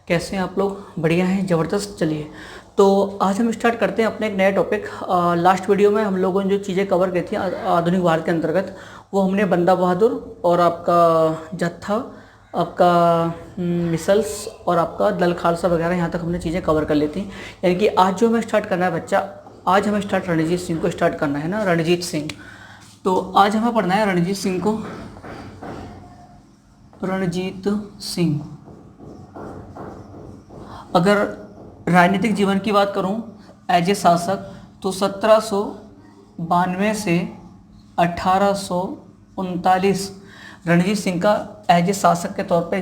कैसे हैं आप लोग? बढ़िया हैं, ज़बरदस्त। चलिए, तो आज हम स्टार्ट करते हैं अपने एक नया टॉपिक। लास्ट वीडियो में हम लोगों ने जो चीज़ें कवर की थी आधुनिक भारत के अंतर्गत, वो हमने बंदा बहादुर और आपका जत्था, आपका मिसल्स और आपका दल खालसा वगैरह, यहाँ तक हमने चीज़ें कवर कर ली थी। यानी कि आज जो हमें स्टार्ट करना है बच्चा, आज हमें स्टार्ट रणजीत सिंह को स्टार्ट करना है ना, रणजीत सिंह। तो आज हमें पढ़ना है रणजीत सिंह को, रणजीत सिंह। अगर राजनीतिक जीवन की बात करूं एज ए शासक, तो 1792 से 1839 रणजीत सिंह का एज ए शासक के तौर पे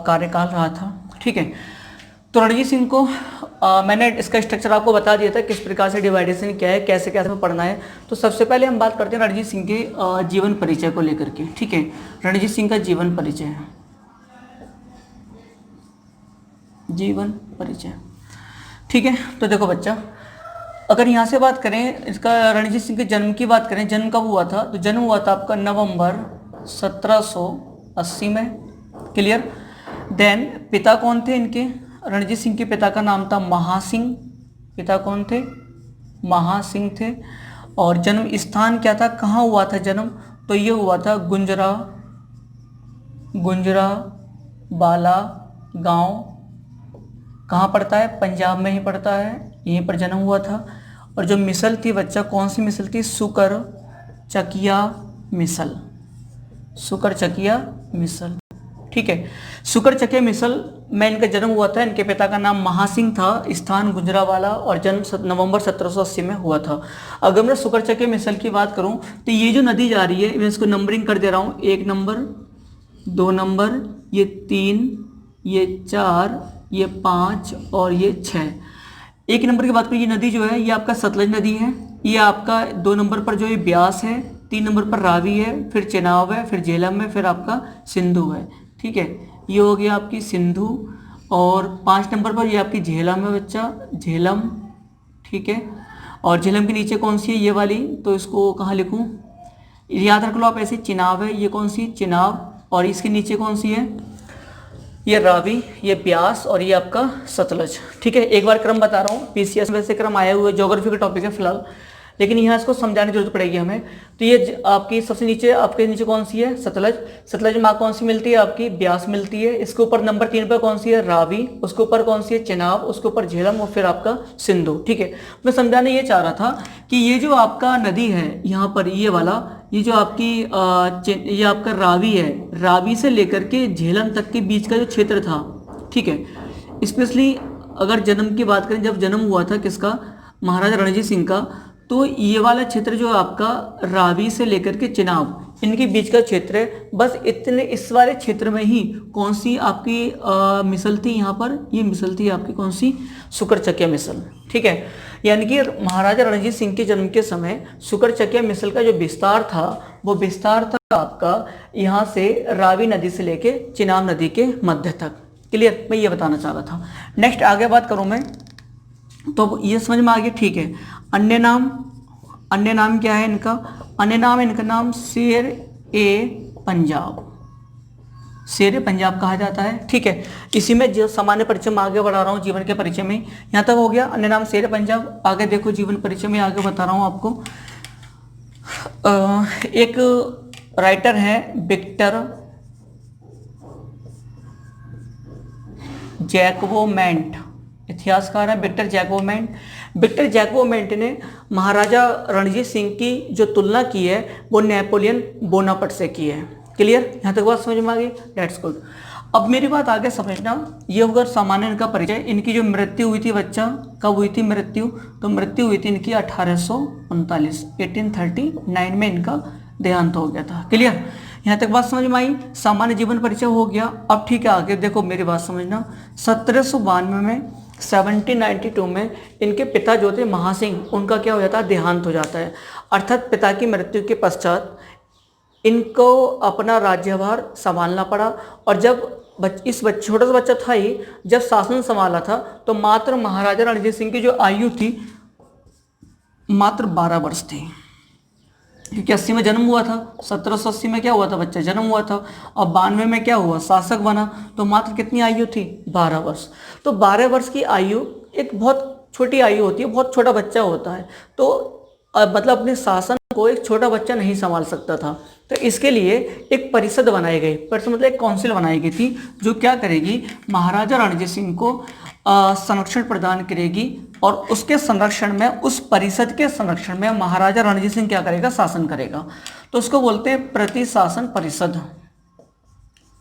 कार्यकाल रहा था। ठीक है, तो रणजीत सिंह को मैंने इसका स्ट्रक्चर आपको बता दिया था, किस प्रकार से डिवाइडेशन क्या है, कैसे कैसे में पढ़ना है। तो सबसे पहले हम बात करते हैं रणजीत सिंह के जीवन परिचय को लेकर के। ठीक है, रणजीत सिंह का जीवन परिचय, जीवन परिचय। ठीक है, तो देखो बच्चा, अगर यहाँ से बात करें इसका रणजीत सिंह के जन्म की बात करें, जन्म कब हुआ था, तो जन्म हुआ था आपका नवंबर 1780 में। क्लियर। देन पिता कौन थे इनके? रणजीत सिंह के पिता का नाम था महासिंह। पिता कौन थे? महासिंह थे। और जन्म स्थान क्या था, कहाँ हुआ था जन्म? तो ये हुआ था गुजरांवाला गांव। कहाँ पड़ता है? पंजाब में ही पड़ता है, यहीं पर जन्म हुआ था। और जो मिसल थी बच्चा, कौन सी मिसल थी? शुकर चकिया मिसल, शुकर चकिया मिसल। ठीक है, शुकर चकिया मिसल में इनका जन्म हुआ था। इनके पिता का नाम महासिंह था, स्थान गुजरांवाला, और जन्म नवंबर 1780 में हुआ था। अगर मैं शुकर चकिया मिसल की बात करूं, तो ये जो नदी जा रही है, मैं इसको नंबरिंग कर दे रहा हूं, 1 नंबर, 2 नंबर, ये 3, ये 4, ये 5 और ये 6। 1 नंबर की बात करें, ये नदी जो है ये आपका सतलज नदी है। ये आपका 2 नंबर पर जो ये ब्यास है, 3 नंबर पर रावी है, फिर चेनाब है, फिर झेलम है, फिर आपका सिंधु है। ठीक है, ये हो गया आपकी सिंधु। और 5 नंबर पर ये आपकी झेलम है बच्चा, झेलम। ठीक है, और झेलम के नीचे कौन सी है? ये वाली। तो इसको कहाँ लिखूँ? याद रख लो आप ऐसे, चिनाब है, ये कौन सी? चिनाब। और इसके नीचे कौन सी है? ये रावी, ये ब्यास, और ये आपका सतलज। ठीक है, एक बार क्रम बता रहा हूँ, पीसीएस में से क्रम आया हुआ है, ज्योग्राफी का टॉपिक है फिलहाल, लेकिन यहाँ इसको समझाने की जरूरत पड़ेगी हमें। तो ये आपकी सबसे नीचे, आपके नीचे कौन सी है? सतलज। सतलज में कौन सी मिलती है? आपकी ब्यास मिलती है। इसके ऊपर नंबर 3 पर कौन सी है? रावी। उसके ऊपर कौन सी है? चेनाब। उसके ऊपर झेलम, और फिर आपका सिंधु। ठीक है, मैं समझाने ये चाह रहा था कि ये जो आपका नदी है यहाँ पर, ये वाला, ये जो आपकी ये आपका रावी है, रावी से लेकर के झेलम तक के बीच का जो क्षेत्र था, ठीक है, स्पेशली अगर जन्म की बात करें, जब जन्म हुआ था किसका? महाराजा रणजीत सिंह का, तो ये वाला क्षेत्र जो आपका रावी से लेकर के चिनाब, इनके बीच का क्षेत्र है। बस इतने, इस वाले क्षेत्र में ही कौन सी आपकी मिसल थी यहाँ पर? ये मिसल थी आपकी कौन सी? शुकर चकिया मिसल। ठीक है, यानी कि महाराजा रणजीत सिंह के जन्म के समय शुकर चकिया मिसल का जो विस्तार था, वो विस्तार था आपका यहाँ से रावी नदी से लेके चिनाब नदी के मध्य तक। क्लियर, मैं ये बताना चाह रहा था। नेक्स्ट आगे बात करूँ मैं, तो ये समझ में आ गया। ठीक है, अन्य नाम, अन्य नाम क्या है इनका? अन्य नाम, इनका नाम शेर ए पंजाब, शेर ए पंजाब कहा जाता है। ठीक है, इसी में जो सामान्य परिचय में आगे बढ़ा रहा हूँ, जीवन के परिचय में यहाँ तक हो गया। अन्य नाम शेर ए पंजाब। आगे देखो, जीवन परिचय में आगे बता रहा हूँ आपको। एक राइटर है विक्टर जैकोबोमेंट, इतिहासकार है विक्टर जैकोबोमेंट। विक्टर जैकोबोमेंट ने महाराजा रणजीत सिंह की जो तुलना की है, वो नेपोलियन बोनापार्ट से की है। क्लियर, यहाँ तक बात समझ में आ गई? That's good. अब मेरी बात आगे समझना, ये होगा सामान्य इनका परिचय। इनकी जो मृत्यु हुई थी बच्चा, कब हुई थी मृत्यु? तो मृत्यु हुई थी इनकी 1839, 1839 में इनका देहांत हो गया था। क्लियर, यहाँ तक बात समझ में आई? सामान्य जीवन परिचय हो गया। अब ठीक है, आगे देखो, मेरी बात समझना। 1792 में, 1792 में इनके पिता जो थे महासिंह, उनका क्या हो जाता है? देहांत हो जाता है। अर्थात पिता की मृत्यु के पश्चात इनको अपना राज्यभार संभालना पड़ा। और जब छोटा सा बच्चा था ही, जब शासन संभाला था, तो मात्र महाराजा रणजीत सिंह की जो आयु थी, मात्र 12 वर्ष थी। क्योंकि 80 में जन्म हुआ था, 1780 में क्या हुआ था बच्चा, जन्म हुआ था, और 92 में क्या हुआ, शासक बना। तो मात्र कितनी आयु थी, 12 वर्ष। तो 12 वर्ष की आयु एक बहुत छोटी आयु होती है, बहुत छोटा बच्चा होता है। तो मतलब अपने शासन को एक छोटा बच्चा नहीं संभाल सकता था। तो इसके लिए एक परिषद बनाई गई, परिषद मतलब एक काउंसिल बनाई गई थी, जो क्या करेगी, महाराजा रणजीत सिंह को संरक्षण प्रदान करेगी, और उसके संरक्षण में, उस परिषद के संरक्षण में महाराजा रणजीत सिंह क्या करेगा, शासन करेगा। तो उसको बोलते हैं प्रतिशासन परिषद,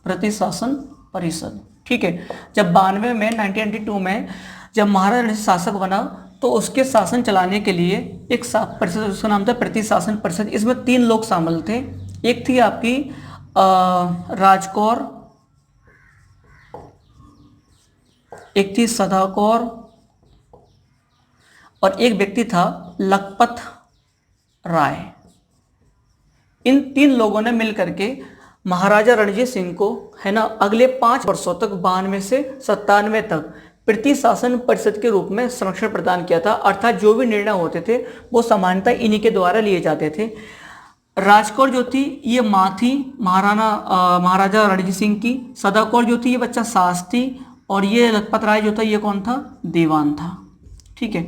प्रतिशासन परिषद। ठीक है। जब 92 में 1992 में जब महाराजा रणजीत शासक बना, तो उसके शासन चलाने के लिए एक परिषद, उसका नाम था प्रतिशासन परिषद। इसमें 3 लोग शामिल थे। एक थी आपकी राजकौर, एक थी सदाकौर, और एक व्यक्ति था लखपत राय। इन 3 लोगों ने मिलकर के महाराजा रणजीत सिंह को, है ना, अगले 5 वर्षों तक, 92 से 97 तक प्रतिशासन परिषद के रूप में संरक्षण प्रदान किया था। अर्थात जो भी निर्णय होते थे वो सामान्यतः इन्हीं के द्वारा लिए जाते थे। राजकौर जो थी ये माँ थी महाराजा रणजीत सिंह की। सदाकौर जो थी ये बच्चा सास थी, और ये लखपत राय जो था ये कौन था, दीवान था। ठीक है।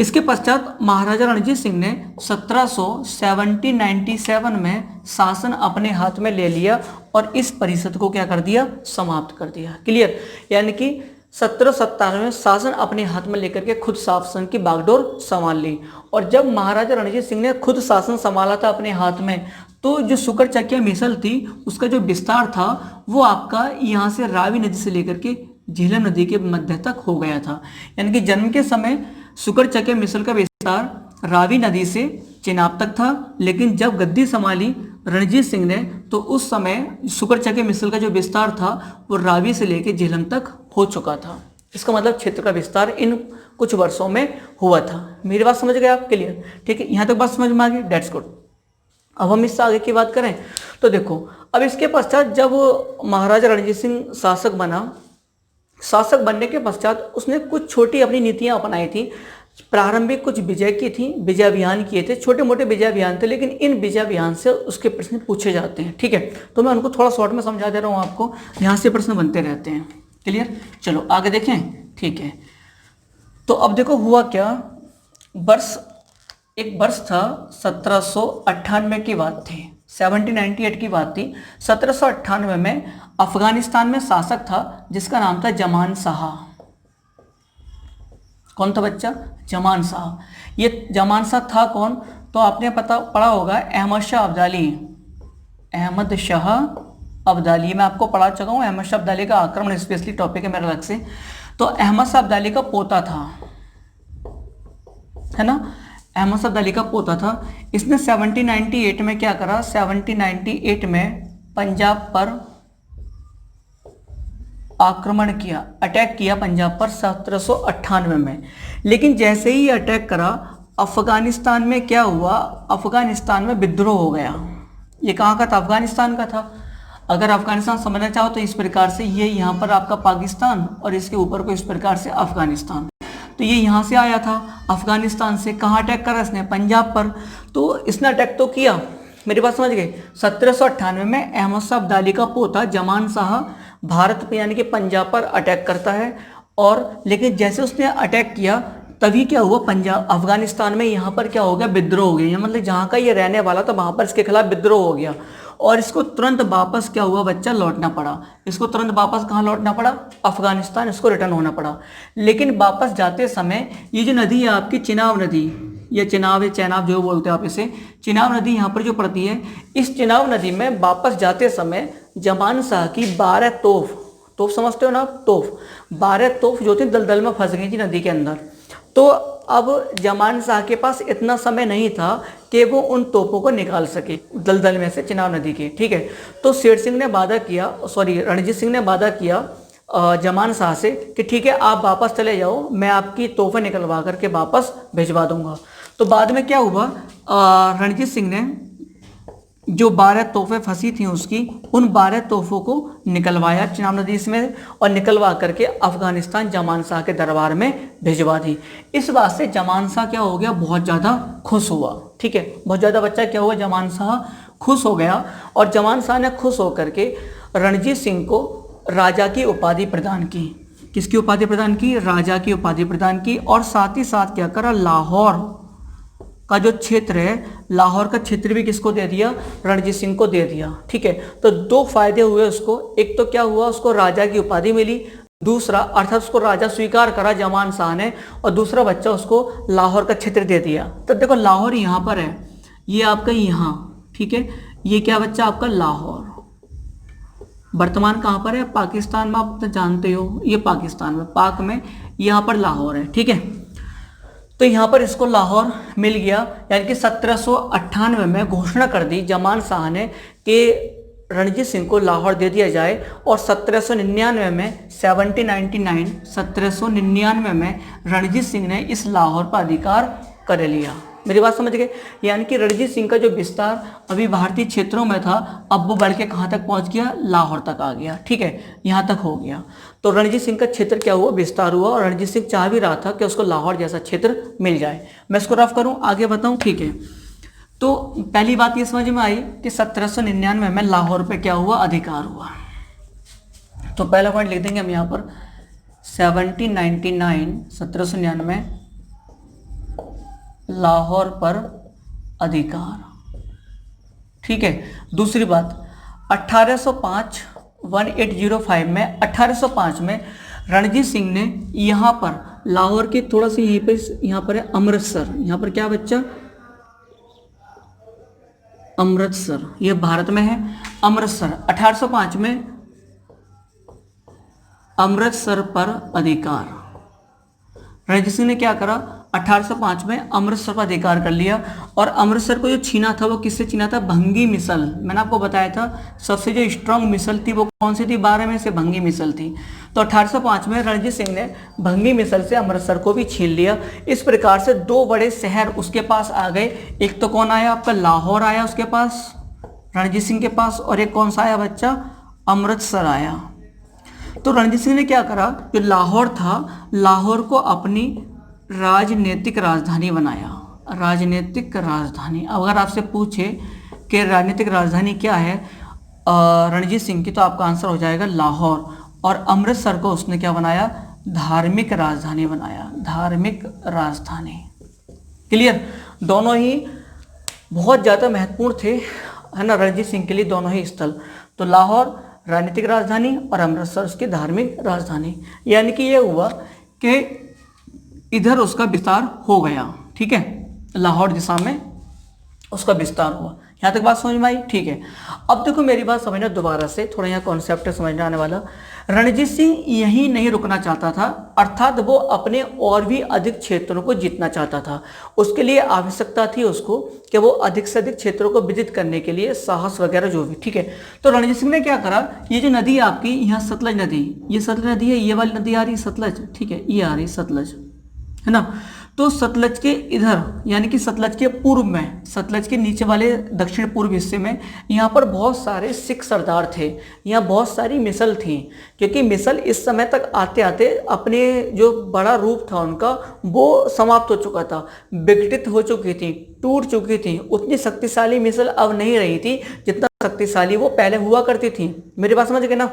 इसके पश्चात महाराजा रणजीत सिंह ने 1797 में शासन अपने हाथ में ले लिया, और इस परिषद को क्या कर दिया, समाप्त कर दिया। क्लियर। यानी कि 1797 में शासन अपने हाथ में लेकर के खुद शासन की बागडोर संभाल ली। और जब महाराजा रणजीत सिंह ने खुद शासन संभाला था अपने हाथ में, तो जो शुकर चकिया मिसल थी उसका जो विस्तार था वो आपका यहाँ से रावी नदी से लेकर के झेलम नदी के मध्य तक हो गया था। यानी कि जन्म के समय शुकर चकिया मिसल का विस्तार रावी नदी से चेनाब तक था, लेकिन जब गद्दी संभाली रणजीत सिंह ने, तो उस समय शुकर चकिया मिसल का जो विस्तार था वो रावी से लेकर झेलम तक हो चुका था। इसका मतलब क्षेत्र का विस्तार इन कुछ वर्षों में हुआ था। मेरी बात समझ गए आप, क्लियर। ठीक है, यहाँ तक बात समझ में आ गई, डेट्स गुड। अब हम इससे आगे की बात करें तो देखो, अब इसके पश्चात जब महाराजा रणजीत सिंह शासक बना, शासक बनने के पश्चात उसने कुछ छोटी अपनी नीतियां अपनाई थी। प्रारंभिक कुछ विजय की थी, विजय अभियान किए थे, छोटे मोटे विजय अभियान थे, लेकिन इन विजय अभियान से उसके प्रश्न पूछे जाते हैं। ठीक है, तो मैं उनको थोड़ा शॉर्ट में समझा दे रहा हूँ आपको, यहाँ से प्रश्न बनते रहते हैं। क्लियर। चलो आगे देखें। ठीक है, तो अब देखो हुआ क्या, एक वर्ष था 1798 की बात थी, 1798 की बात थी। 1798 में अफगानिस्तान में शासक था जिसका नाम था जमान शाह। कौन था बच्चा, जमान शाह। ये जमान शाह था कौन, तो आपने पढ़ा होगा अहमद शाह अब्दाली। अहमद शाह अब्दाली मैं आपको पढ़ा चुका हूँ। अहमद शाह अब्दाली का आक्रमण स्पेशली टॉपिक है मेरा अलग से। तो अहमद शाह अब्दाली का पोता था, है ना, अहमद शाह अब्दाली का पोता था। इसने 1798 में क्या करा, 1798 में पंजाब पर आक्रमण किया, अटैक किया पंजाब पर 1798 में। लेकिन जैसे ही अटैक करा, अफगानिस्तान में क्या हुआ, अफगानिस्तान में विद्रोह हो गया। ये कहाँ का था, अफगानिस्तान का था। अगर अफगानिस्तान समझना चाहो तो इस प्रकार से, ये यहाँ पर आपका पाकिस्तान और इसके ऊपर को इस प्रकार से अफगानिस्तान। तो ये यहाँ से आया था अफगानिस्तान से। कहाँ अटैक करा इसने, पंजाब पर। तो इसने अटैक तो किया, मेरी बात समझ गए। 1798 में अहमद शाह अब्दाली का पोता जमान शाह भारत पे यानी कि पंजाब पर अटैक करता है। और लेकिन जैसे उसने अटैक किया तभी क्या हुआ, पंजाब अफगानिस्तान में यहाँ पर क्या हो गया, विद्रोह हो गया। मतलब जहाँ का ये रहने वाला था वहाँ पर इसके खिलाफ विद्रोह हो गया, और इसको तुरंत वापस क्या हुआ बच्चा, लौटना पड़ा। इसको तुरंत वापस कहाँ लौटना पड़ा, अफगानिस्तान इसको रिटर्न होना पड़ा। लेकिन वापस जाते समय ये जो नदी है आपकी चिनाब नदी, ये चिनाब है, चैनाब जो बोलते हैं आप इसे, चिनाब नदी यहाँ पर जो पड़ती है, इस चिनाब नदी में वापस जाते समय जमान शाह की 12 तोप समझते हो ना आप, तोप 12 तोप जो थी दलदल में फंस गई थी नदी के अंदर। तो अब जमान शाह के पास इतना समय नहीं था कि वो उन तोपों को निकाल सके दलदल में से, चिनाब नदी के। ठीक है, तो शेर सिंह ने वादा किया, रणजीत सिंह ने वादा किया जमान शाह से कि ठीक है आप वापस चले जाओ, मैं आपकी तोहफे निकलवा करके वापस भिजवा दूंगा। तो बाद में क्या हुआ, रणजीत सिंह ने जो 12 तोहफे फंसी थी उसकी, उन 12 तोहफों को निकलवाया चिनाब नदी में और निकलवा करके अफगानिस्तान जमान शाह के दरबार में भिजवा दी। इस बात से जमान शाह क्या हो गया, बहुत ज़्यादा खुश हुआ। ठीक है, बहुत ज़्यादा बच्चा क्या हुआ, जमान शाह खुश हो गया और जमान शाह ने खुश होकर के रणजीत सिंह को राजा की उपाधि प्रदान की। किसकी उपाधि प्रदान की, राजा की उपाधि प्रदान की। और साथ ही साथ क्या करा, लाहौर का जो क्षेत्र है, लाहौर का क्षेत्र भी किसको दे दिया, रणजीत सिंह को दे दिया। ठीक है, तो दो फायदे हुए उसको, एक तो क्या हुआ, उसको राजा की उपाधि मिली, दूसरा अर्थात उसको राजा स्वीकार करा जमान शाह ने, और दूसरा बच्चा उसको लाहौर का क्षेत्र दे दिया। तो देखो लाहौर यहाँ पर है, ये आपका यहाँ, ठीक है, ये क्या बच्चा आपका लाहौर, वर्तमान कहाँ पर है, पाकिस्तान में, आप तो जानते हो ये पाकिस्तान में, पाक में, यहाँ पर लाहौर है। ठीक है, तो यहाँ पर इसको लाहौर मिल गया। यानी कि 1798 में घोषणा कर दी जमान शाह ने कि रणजीत सिंह को लाहौर दे दिया जाए, और 1799 में 1799 में रणजीत सिंह ने इस लाहौर पर अधिकार कर लिया। मेरी बात समझ गए, यानी कि रणजीत सिंह का जो विस्तार अभी भारतीय क्षेत्रों में था, अब वो बढ़ के कहाँ तक पहुँच गया, लाहौर तक आ गया। ठीक है, यहाँ तक हो गया। तो रणजीत सिंह का क्षेत्र क्या हुआ, विस्तार हुआ, और रणजीत सिंह चाह भी रहा था कि उसको लाहौर जैसा क्षेत्र मिल जाए। मैं इसको रफ करूँ, आगे बताऊँ। ठीक है, तो पहली बात ये समझ में आई कि 1799 में लाहौर पे क्या हुआ, अधिकार हुआ। तो पहला पॉइंट लिख देंगे हम यहाँ पर 1799 लाहौर पर अधिकार। ठीक है, दूसरी बात 1805 में 1805 में रणजीत सिंह ने यहाँ पर लाहौर के थोड़ा सा यहीं पे, यहाँ पर है अमृतसर, यहाँ पर क्या बच्चा, अमृतसर, ये भारत में है अमृतसर। 1805 में अमृतसर पर अधिकार, रणजीत सिंह ने क्या करा, 1805 में अमृतसर पर अधिकार कर लिया। और अमृतसर को जो छीना था वो किससे छीना था, भंगी मिसल। मैंने आपको बताया था सबसे जो स्ट्रांग मिसल थी वो कौन सी थी, 12 में से भंगी मिसल थी। तो 1805 में रणजीत सिंह ने भंगी मिसल से अमृतसर को भी छीन लिया। इस प्रकार से दो बड़े शहर उसके पास आ गए। एक तो कौन आया आपका, लाहौर आया उसके पास, रणजीत सिंह के पास, और एक कौन सा आया बच्चा, अमृतसर आया। तो रणजीत सिंह ने क्या करा, जो लाहौर था, लाहौर को अपनी राजनीतिक राजधानी बनाया। राजनीतिक राजधानी, अगर आपसे पूछे कि राजनीतिक राजधानी क्या है रणजीत सिंह की, तो आपका आंसर हो जाएगा लाहौर। और अमृतसर को उसने क्या बनाया, धार्मिक राजधानी बनाया, धार्मिक राजधानी। क्लियर, दोनों ही बहुत ज़्यादा महत्वपूर्ण थे, है ना, रणजीत सिंह के लिए दोनों ही स्थल। तो लाहौर राजनीतिक राजधानी और अमृतसर उसकी धार्मिक राजधानी। यानी कि ये हुआ कि इधर उसका विस्तार हो गया। ठीक है, लाहौर दिशा में उसका विस्तार हुआ। यहाँ तक बात समझ में आई। ठीक है, अब देखो मेरी बात समझना दोबारा से, थोड़ा यहाँ कॉन्सेप्ट समझने आने वाला। रणजीत सिंह यहीं नहीं रुकना चाहता था, अर्थात वो अपने और भी अधिक क्षेत्रों को जीतना चाहता था। उसके लिए आवश्यकता थी उसको कि वो अधिक से अधिक क्षेत्रों को विजित करने के लिए साहस वगैरह जो भी। ठीक है, तो रणजीत सिंह ने क्या करा, ये जो नदी है आपकी, यहाँ सतलज नदी, ये सतलज नदी है, ये वाली नदी आ रही सतलज, ठीक है, ये आ रही सतलज, है ना। तो सतलज के इधर यानी कि सतलज के पूर्व में, सतलज के नीचे वाले दक्षिण पूर्व हिस्से में यहाँ पर बहुत सारे सिख सरदार थे, यहाँ बहुत सारी मिसल थी। क्योंकि मिसल इस समय तक आते आते अपने जो बड़ा रूप था उनका वो समाप्त हो चुका था, विघटित हो चुकी थी, टूट चुकी थी। उतनी शक्तिशाली मिसल अब नहीं रही थी जितना शक्तिशाली वो पहले हुआ करती थी। मेरी बात समझ गए ना।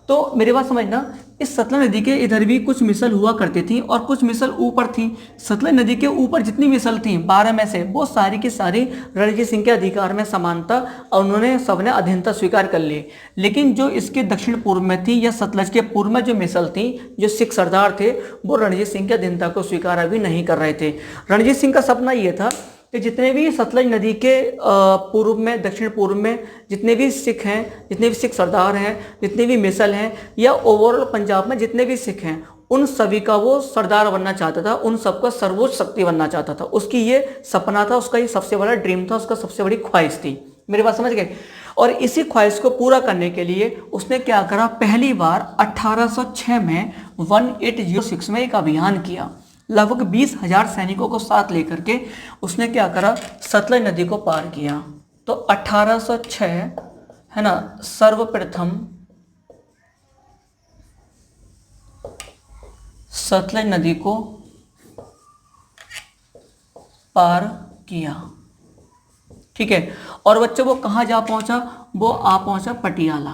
तो मेरी बात समझना, इस सतलज नदी के इधर भी कुछ मिसल हुआ करती थी और कुछ मिसल ऊपर थी। सतलज नदी के ऊपर जितनी मिसल थी 12 में से, वो सारी की सारी रणजीत सिंह के अधिकार में समानता और उन्होंने सबने अधीनता स्वीकार कर ली। लेकिन जो इसके दक्षिण पूर्व में थी या सतलज के पूर्व में जो मिसल थी, जो सिख सरदार थे, वो रणजीत सिंह की अधीनता को स्वीकार अभी नहीं कर रहे थे। रणजीत सिंह का सपना ये था कि जितने भी सतलज नदी के पूर्व में, दक्षिण पूर्व में जितने भी सिख हैं, जितने भी सिख सरदार हैं, जितने भी मिसल हैं, या ओवरऑल पंजाब में जितने भी सिख हैं, उन सभी का वो सरदार बनना चाहता था, उन सबका सर्वोच्च शक्ति बनना चाहता था। उसकी ये सपना था, उसका ये सबसे बड़ा ड्रीम था, उसका सबसे बड़ी ख्वाहिश थी। मेरी बात समझ गए। और इसी ख्वाहिश को पूरा करने के लिए उसने क्या करा, पहली बार 1806 में 1806 में एक अभियान किया। लगभग 20,000 सैनिकों को साथ लेकर के उसने क्या करा, सतलज नदी को पार किया। तो 1806 है ना, सर्वप्रथम सतलज नदी को पार किया। ठीक है, और बच्चों वो कहाँ जा पहुंचा, वो आ पहुंचा पटियाला।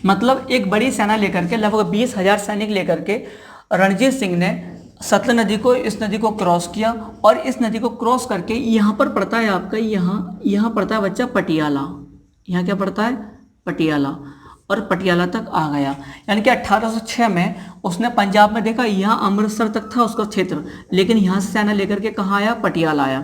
मतलब एक बड़ी सेना लेकर के, लगभग 20,000 सैनिक लेकर के रणजीत सिंह ने सतलज नदी को, इस नदी को क्रॉस किया, और इस नदी को क्रॉस करके यहाँ पर पड़ता है आपका, यहाँ पड़ता है बच्चा पटियाला। यहाँ क्या पड़ता है, पटियाला, और पटियाला तक आ गया। यानी कि 1806 में उसने पंजाब में देखा, यहाँ अमृतसर तक था उसका क्षेत्र, लेकिन यहाँ से सेना लेकर के कहाँ आया, पटियाला आया।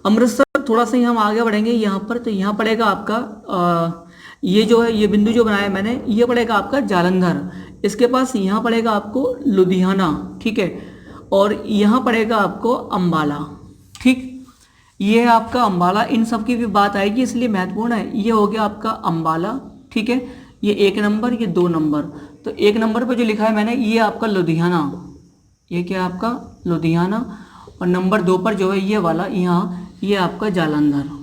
अमृतसर थोड़ा सा हम आगे बढ़ेंगे यहाँ पर, तो यहाँ पड़ेगा आपका ये जो है, ये बिंदु जो बनाया मैंने, ये पड़ेगा आपका जालंधर, इसके पास यहाँ पड़ेगा आपको लुधियाना। ठीक है, और यहाँ पड़ेगा आपको अंबाला। ठीक, ये है आपका अंबाला। इन सब की भी बात आएगी, इसलिए महत्वपूर्ण है। ये हो गया आपका अंबाला। ठीक है, ये 1 नंबर, ये 2 नंबर। तो 1 नंबर पे जो लिखा है मैंने, ये आपका लुधियाना, ये क्या है आपका लुधियाना, और नंबर 2 पर जो है ये वाला यहाँ, ये आपका जालंधर,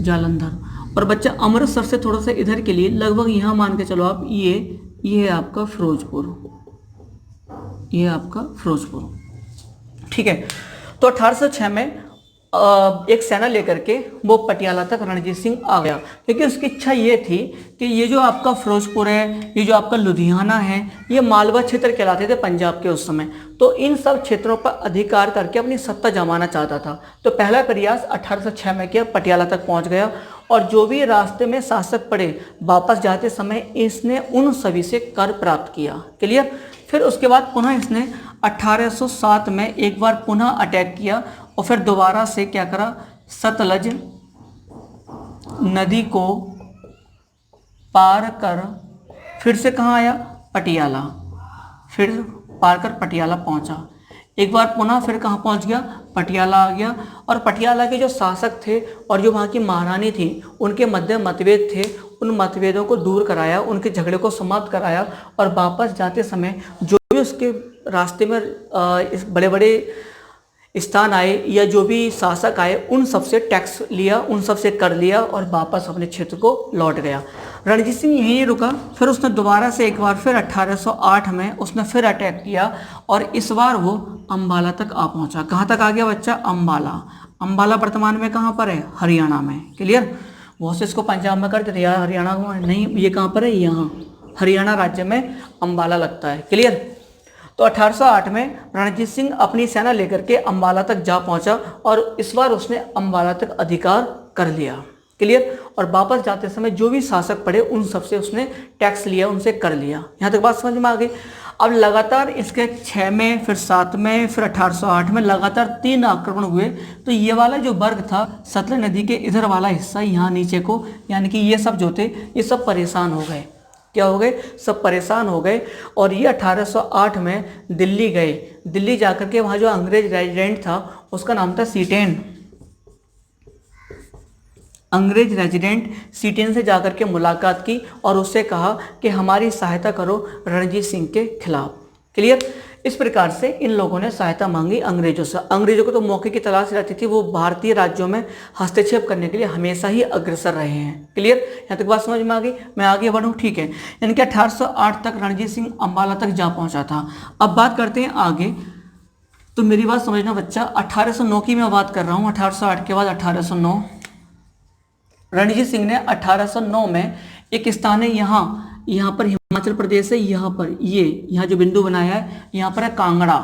जालंधर। और बच्चा अमृतसर से थोड़ा सा इधर के लिए, लगभग यहाँ मान के चलो आप, ये है आपका फिरोजपुर, ये है आपका फिरोजपुर। ठीक है, तो 1806 में एक सेना लेकर के वो पटियाला तक रणजीत सिंह आ गया, क्योंकि उसकी इच्छा ये थी कि ये जो आपका फिरोजपुर है, ये जो आपका लुधियाना है, ये मालवा क्षेत्र कहलाते थे पंजाब के उस समय। तो इन सब क्षेत्रों पर अधिकार करके अपनी सत्ता जमाना चाहता था। तो पहला प्रयास 1806 में किया, पटियाला तक पहुंच गया, और जो भी रास्ते में शासक पड़े, वापस जाते समय इसने उन सभी से कर प्राप्त किया। क्लियर। फिर उसके बाद पुनः इसने 1807 में एक बार पुनः अटैक किया, और फिर दोबारा से क्या करा, सतलज नदी को पार कर फिर से कहाँ आया, पटियाला, फिर पार कर पटियाला पहुंचा। एक बार पुनः फिर कहाँ पहुंच गया, पटियाला आ गया। और पटियाला के जो शासक थे और जो वहाँ की महारानी थी, उनके मध्य मतभेद थे, उन मतभेदों को दूर कराया, उनके झगड़े को समाप्त कराया, और वापस जाते समय जो भी उसके रास्ते में इस बड़े बड़े स्थान आए या जो भी शासक आए, उन सब से टैक्स लिया, उन सब से कर लिया, और वापस अपने क्षेत्र को लौट गया। रणजीत सिंह यहीं रुका, फिर उसने दोबारा से एक बार फिर 1808 में उसने फिर अटैक किया, और इस बार वो अंबाला तक आ पहुंचा। कहाँ तक आ गया बच्चा, अंबाला। अंबाला वर्तमान में कहाँ पर है, हरियाणा में। क्लियर। बहुत से इसको पंजाब में करते थे, हरियाणा में नहीं, ये कहाँ पर है, यहाँ हरियाणा राज्य में अंबाला लगता है। क्लियर। तो 1808 में रणजीत सिंह अपनी सेना लेकर के अंबाला तक जा पहुंचा, और इस बार उसने अंबाला तक अधिकार कर लिया। क्लियर। और वापस जाते समय जो भी शासक पड़े, उन सबसे उसने टैक्स लिया, उनसे कर लिया। यहाँ तक बात समझ में आ गई। अब लगातार इसके 6 में, फिर 7 में, फिर 1808 में लगातार 3 आक्रमण हुए। तो ये वाला जो वर्ग था, सतलज नदी के इधर वाला हिस्सा, यहाँ नीचे को, यानी कि ये सब जो थे, ये सब परेशान हो गए। क्या हो गए, सब परेशान हो गए। और ये 1808 में दिल्ली गए। दिल्ली जाकर के वहाँ जो अंग्रेज रेजिडेंट था, उसका नाम था सीटेन। अंग्रेज रेजिडेंट सीटेन से जाकर के मुलाकात की, और उससे कहा कि हमारी सहायता करो रणजीत सिंह के खिलाफ। क्लियर। इस प्रकार से इन लोगों ने सहायता मांगी अंग्रेजों से। अंग्रेजों को तो मौके की तलाश रहती थी, वो भारतीय राज्यों में हस्तक्षेप करने के लिए हमेशा ही अग्रसर रहे हैं। क्लियर। यहाँ तक बात समझ में आ गई, मैं आगे बढ़ूँ। ठीक है, यानी कि 1808 तक रणजीत सिंह अंबाला तक जा पहुंचा था। अब बात करते हैं आगे, तो मेरी बात समझना बच्चा, 1809 की मैं बात कर रहा हूँ। 1808 के बाद 1809, रणजीत सिंह ने 1809 में एक स्थान है यहाँ पर, हिमाचल प्रदेश है, यहाँ पर यहाँ जो बिंदु बनाया है, यहाँ पर है कांगड़ा।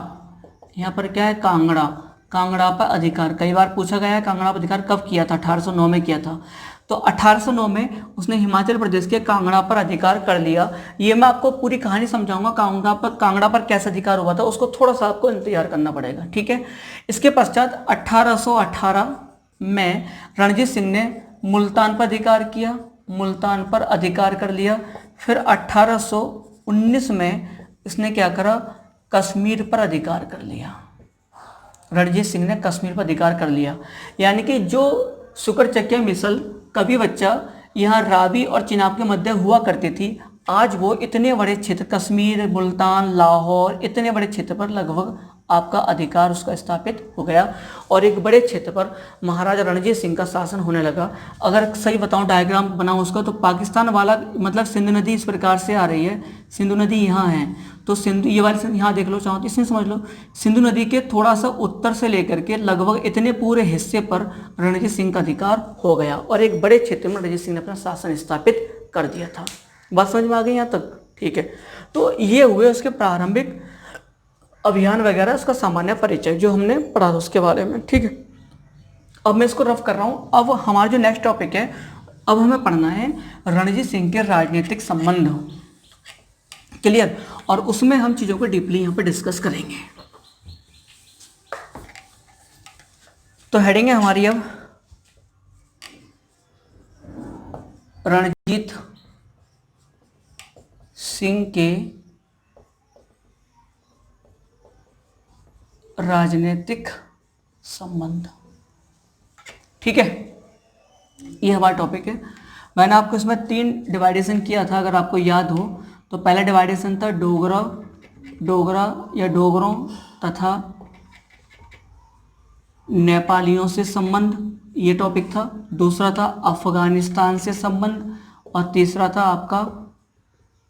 यहाँ पर क्या है, कांगड़ा। कांगड़ा पर अधिकार कई बार पूछा गया है। कांगड़ा पर अधिकार कब किया था, 1809 में किया था। तो 1809 में उसने हिमाचल प्रदेश के कांगड़ा पर अधिकार कर लिया। ये मैं आपको पूरी कहानी समझाऊंगा, कांगड़ा पर कैसे अधिकार हुआ था, उसको थोड़ा सा आपको इंतजार करना पड़ेगा। ठीक है। इसके पश्चात 1818 में रणजीत सिंह ने मुल्तान पर अधिकार किया, मुल्तान पर अधिकार कर लिया। फिर 1819 में इसने क्या करा, कश्मीर पर अधिकार कर लिया। रणजीत सिंह ने कश्मीर पर अधिकार कर लिया। यानी कि जो शुक्र मिसल कभी बच्चा यहाँ रावी और चिनाब के मध्य हुआ करती थी, आज वो इतने बड़े क्षेत्र, कश्मीर, मुल्तान, लाहौर, इतने बड़े क्षेत्र पर लगभग आपका अधिकार उसका स्थापित हो गया और एक बड़े क्षेत्र पर महाराजा रणजीत सिंह का शासन होने लगा। अगर सही बताऊं डायग्राम बनाऊं उसका, तो पाकिस्तान वाला मतलब सिंधु नदी इस प्रकार से आ रही है, सिंधु नदी यहाँ है, तो सिंधु ये वाली यहाँ देख लो, चाहो तो इसमें समझ लो सिंधु नदी के थोड़ा सा उत्तर से लेकर के लगभग इतने पूरे हिस्से पर रणजीत सिंह का अधिकार हो गया और एक बड़े क्षेत्र में रणजीत सिंह ने अपना शासन स्थापित कर दिया था। बात समझ में आ गई यहाँ तक? ठीक है, तो ये हुए उसके प्रारंभिक अभियान वगैरह, उसका सामान्य परिचय जो हमने पढ़ा था उसके बारे में। ठीक है, अब मैं इसको रफ कर रहा हूँ। अब हमारा जो नेक्स्ट टॉपिक है, अब हमें पढ़ना है रणजीत सिंह के राजनीतिक संबंध। क्लियर? और उसमें हम चीज़ों को डीपली यहाँ पे डिस्कस करेंगे। तो हेडिंग है हमारी अब रणजीत सिंह के राजनीतिक संबंध। ठीक है, ये हमारा टॉपिक है। मैंने आपको इसमें 3 डिवाइडेशन किया था, अगर आपको याद हो तो पहला डिवाइडेशन था डोगरा या डोगरों तथा नेपालियों से संबंध, ये टॉपिक था। दूसरा था अफगानिस्तान से संबंध और तीसरा था आपका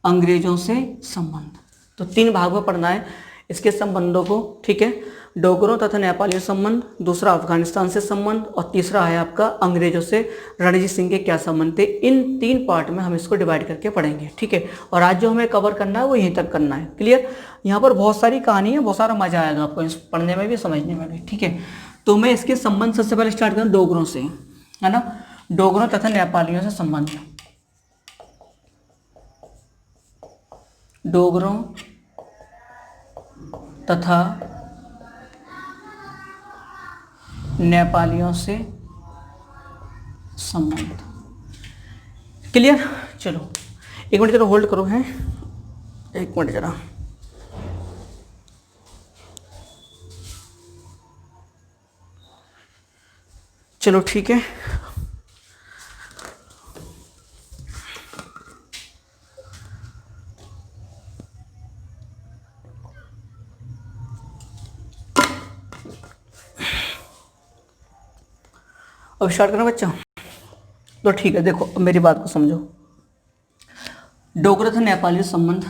अंग्रेजों से संबंध। तो 3 भाग में पढ़ना है इसके संबंधों को। ठीक है, डोगरों तथा नेपालियों संबंध, दूसरा अफगानिस्तान से संबंध और तीसरा है आपका अंग्रेजों से रणजीत सिंह के क्या संबंध थे। इन 3 पार्ट में हम इसको डिवाइड करके पढ़ेंगे। ठीक है, और आज जो हमें कवर करना है वो यहीं तक करना है। क्लियर? यहाँ पर बहुत सारी कहानी है, बहुत सारा मजा आएगा आपको इस पढ़ने में भी समझने में भी। ठीक है, तो मैं इसके संबंध सबसे पहले स्टार्ट करूँ डोगरों से, है ना। डोगरों तथा नेपालियों से संबंध। डोगरों तथा नेपालियों से संबंध। क्लियर? चलो 1 मिनट जरा होल्ड करो, हैं 1 मिनट जरा। चलो ठीक है, अब स्टार्ट करना बच्चा। तो ठीक है, देखो अब मेरी बात को समझो। डोगरा तथा नेपाली संबंध,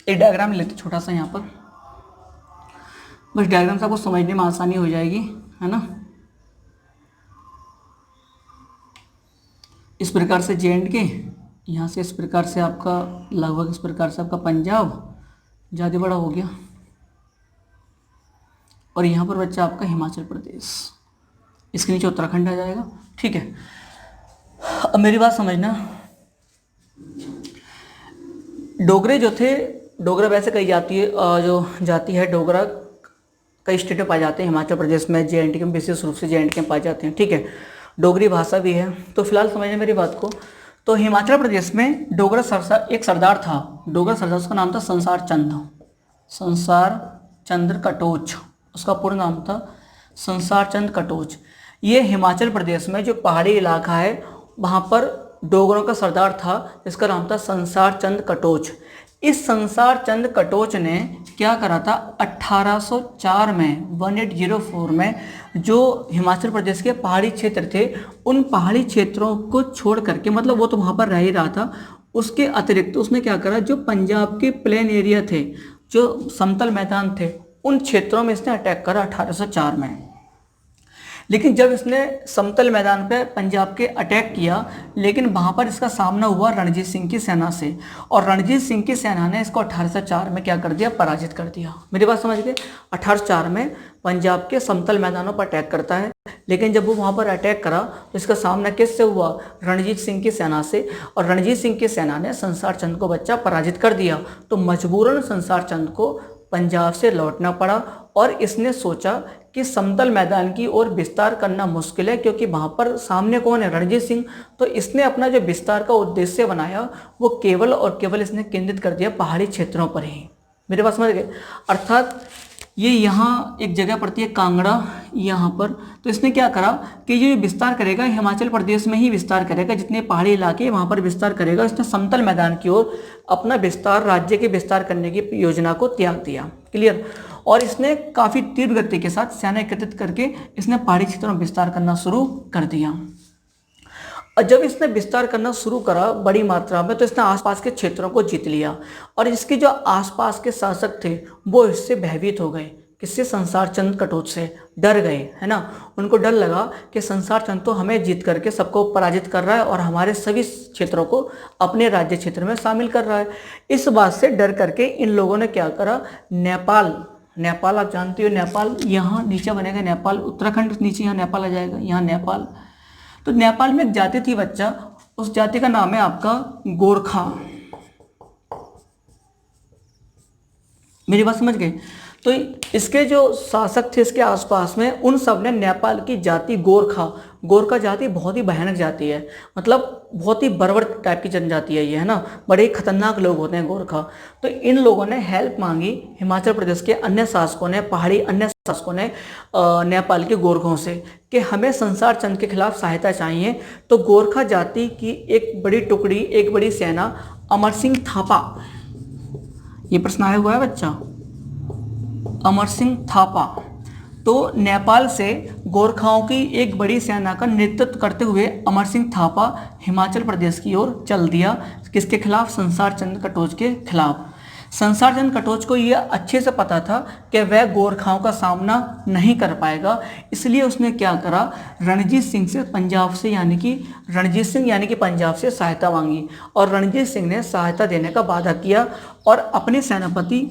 एक डायग्राम लेते छोटा सा यहाँ पर, बस डायग्राम से आपको समझने में आसानी हो जाएगी, है ना। इस प्रकार से J&K, यहाँ से इस प्रकार से आपका लगभग इस प्रकार से आपका पंजाब ज़्यादा बड़ा हो गया, और यहाँ पर बच्चा आपका हिमाचल प्रदेश, इसके नीचे उत्तराखंड आ जाएगा। ठीक है, अब मेरी बात समझना। डोगरे जो थे, डोगरा वैसे कही जाती है, जो जाति है डोगरा कई स्टेट में पाए जाते हैं, हिमाचल प्रदेश में, J&K में, विशेष रूप से J&K में पाए जाते हैं। ठीक है, डोगरी भाषा भी है। तो फिलहाल समझिए मेरी बात को। तो हिमाचल प्रदेश में डोगरा एक सरदार था, डोगरा सरदार, उसका नाम था संसार चंद्र कटोच, उसका पूर्ण नाम था संसार चंद्र कटोच। ये हिमाचल प्रदेश में जो पहाड़ी इलाका है वहाँ पर डोगरों का सरदार था जिसका नाम था संसार चंद्र कटोच। इस संसार चंद्र कटोच ने क्या करा था, 1804 में 1804 में जो हिमाचल प्रदेश के पहाड़ी क्षेत्र थे, उन पहाड़ी क्षेत्रों को छोड़ करके, मतलब वो तो वहाँ पर रह ही रहा था, उसके अतिरिक्त उसने क्या करा, जो पंजाब के प्लेन एरिया थे, जो समतल मैदान थे, उन क्षेत्रों में इसने अटैक करा 1804 में। लेकिन जब इसने समतल मैदान पर पंजाब के अटैक किया, लेकिन वहाँ पर इसका सामना हुआ रणजीत सिंह की सेना से, और रणजीत सिंह की सेना ने इसको 1804 में क्या कर दिया, पराजित कर दिया। मेरी बात समझ गए? 1804 में पंजाब के समतल मैदानों पर अटैक करता है, लेकिन जब वो वहाँ पर अटैक करा तो इसका सामना किससे हुआ, रणजीत सिंह की सेना से, और रणजीत सिंह की सेना ने संसार चंद को बच्चा पराजित कर दिया। तो मजबूरन संसार चंद को पंजाब से लौटना पड़ा, और इसने सोचा कि समतल मैदान की ओर विस्तार करना मुश्किल है, क्योंकि वहाँ पर सामने कौन है, रणजीत सिंह। तो इसने अपना जो विस्तार का उद्देश्य बनाया वो केवल और केवल इसने केंद्रित कर दिया पहाड़ी क्षेत्रों पर ही। मेरे पास समझ गए? अर्थात ये यहाँ एक जगह पड़ती है कांगड़ा, यहाँ पर। तो इसने क्या करा कि ये विस्तार करेगा हिमाचल प्रदेश में ही विस्तार करेगा, जितने पहाड़ी इलाके वहाँ पर विस्तार करेगा। इसने समतल मैदान की ओर अपना विस्तार, राज्य के विस्तार करने की योजना को त्याग दिया। क्लियर। और इसने काफ़ी तीव्र गति के साथ सेना एकत्रित करके इसने पहाड़ी क्षेत्रों में विस्तार करना शुरू कर दिया। और जब इसने विस्तार करना शुरू करा बड़ी मात्रा में, तो इसने आसपास के क्षेत्रों को जीत लिया और इसके जो आसपास के शासक थे वो इससे भयभीत हो गए। किससे? संसार चंद कटोच से डर गए, है ना। उनको डर लगा कि संसार चंद तो हमें जीत करके सबको पराजित कर रहा है और हमारे सभी क्षेत्रों को अपने राज्य क्षेत्र में शामिल कर रहा है। इस बात से डर करके इन लोगों ने क्या करा, नेपाल आप जानते हो, नेपाल यहाँ नीचे बनेगा, नेपाल उत्तराखंड नीचे, यहाँ नेपाल आ जाएगा, यहाँ नेपाल। तो नेपाल में एक जाति थी बच्चा, उस जाति का नाम है आपका गोरखा। मेरी बात समझ गए? तो इसके जो शासक थे इसके आसपास में, उन सब ने नेपाल की जाति गोरखा जाति बहुत ही भयानक जाति है, मतलब बहुत ही बर्बर टाइप की जनजाति है ये, है ना। बड़े ही खतरनाक लोग होते हैं गोरखा। तो इन लोगों ने हेल्प मांगी हिमाचल प्रदेश के अन्य शासकों ने, पहाड़ी अन्य शासकों ने नेपाल के गोरखों से कि हमें संसार चंद के खिलाफ सहायता चाहिए। तो गोरखा जाति की एक बड़ी टुकड़ी, एक बड़ी सेना अमर सिंह थापा, ये प्रश्न आया हुआ है बच्चा, अमर सिंह थापा, तो नेपाल से गोरखाओं की एक बड़ी सेना का नेतृत्व करते हुए अमर सिंह थापा हिमाचल प्रदेश की ओर चल दिया। किसके खिलाफ? संसार चंद कटोच के खिलाफ। संसार चंद कटोच को यह अच्छे से पता था कि वह गोरखाओं का सामना नहीं कर पाएगा, इसलिए उसने क्या करा, रणजीत सिंह से पंजाब से यानी कि पंजाब से सहायता मांगी और रणजीत सिंह ने सहायता देने का वादा किया और अपने सेनापति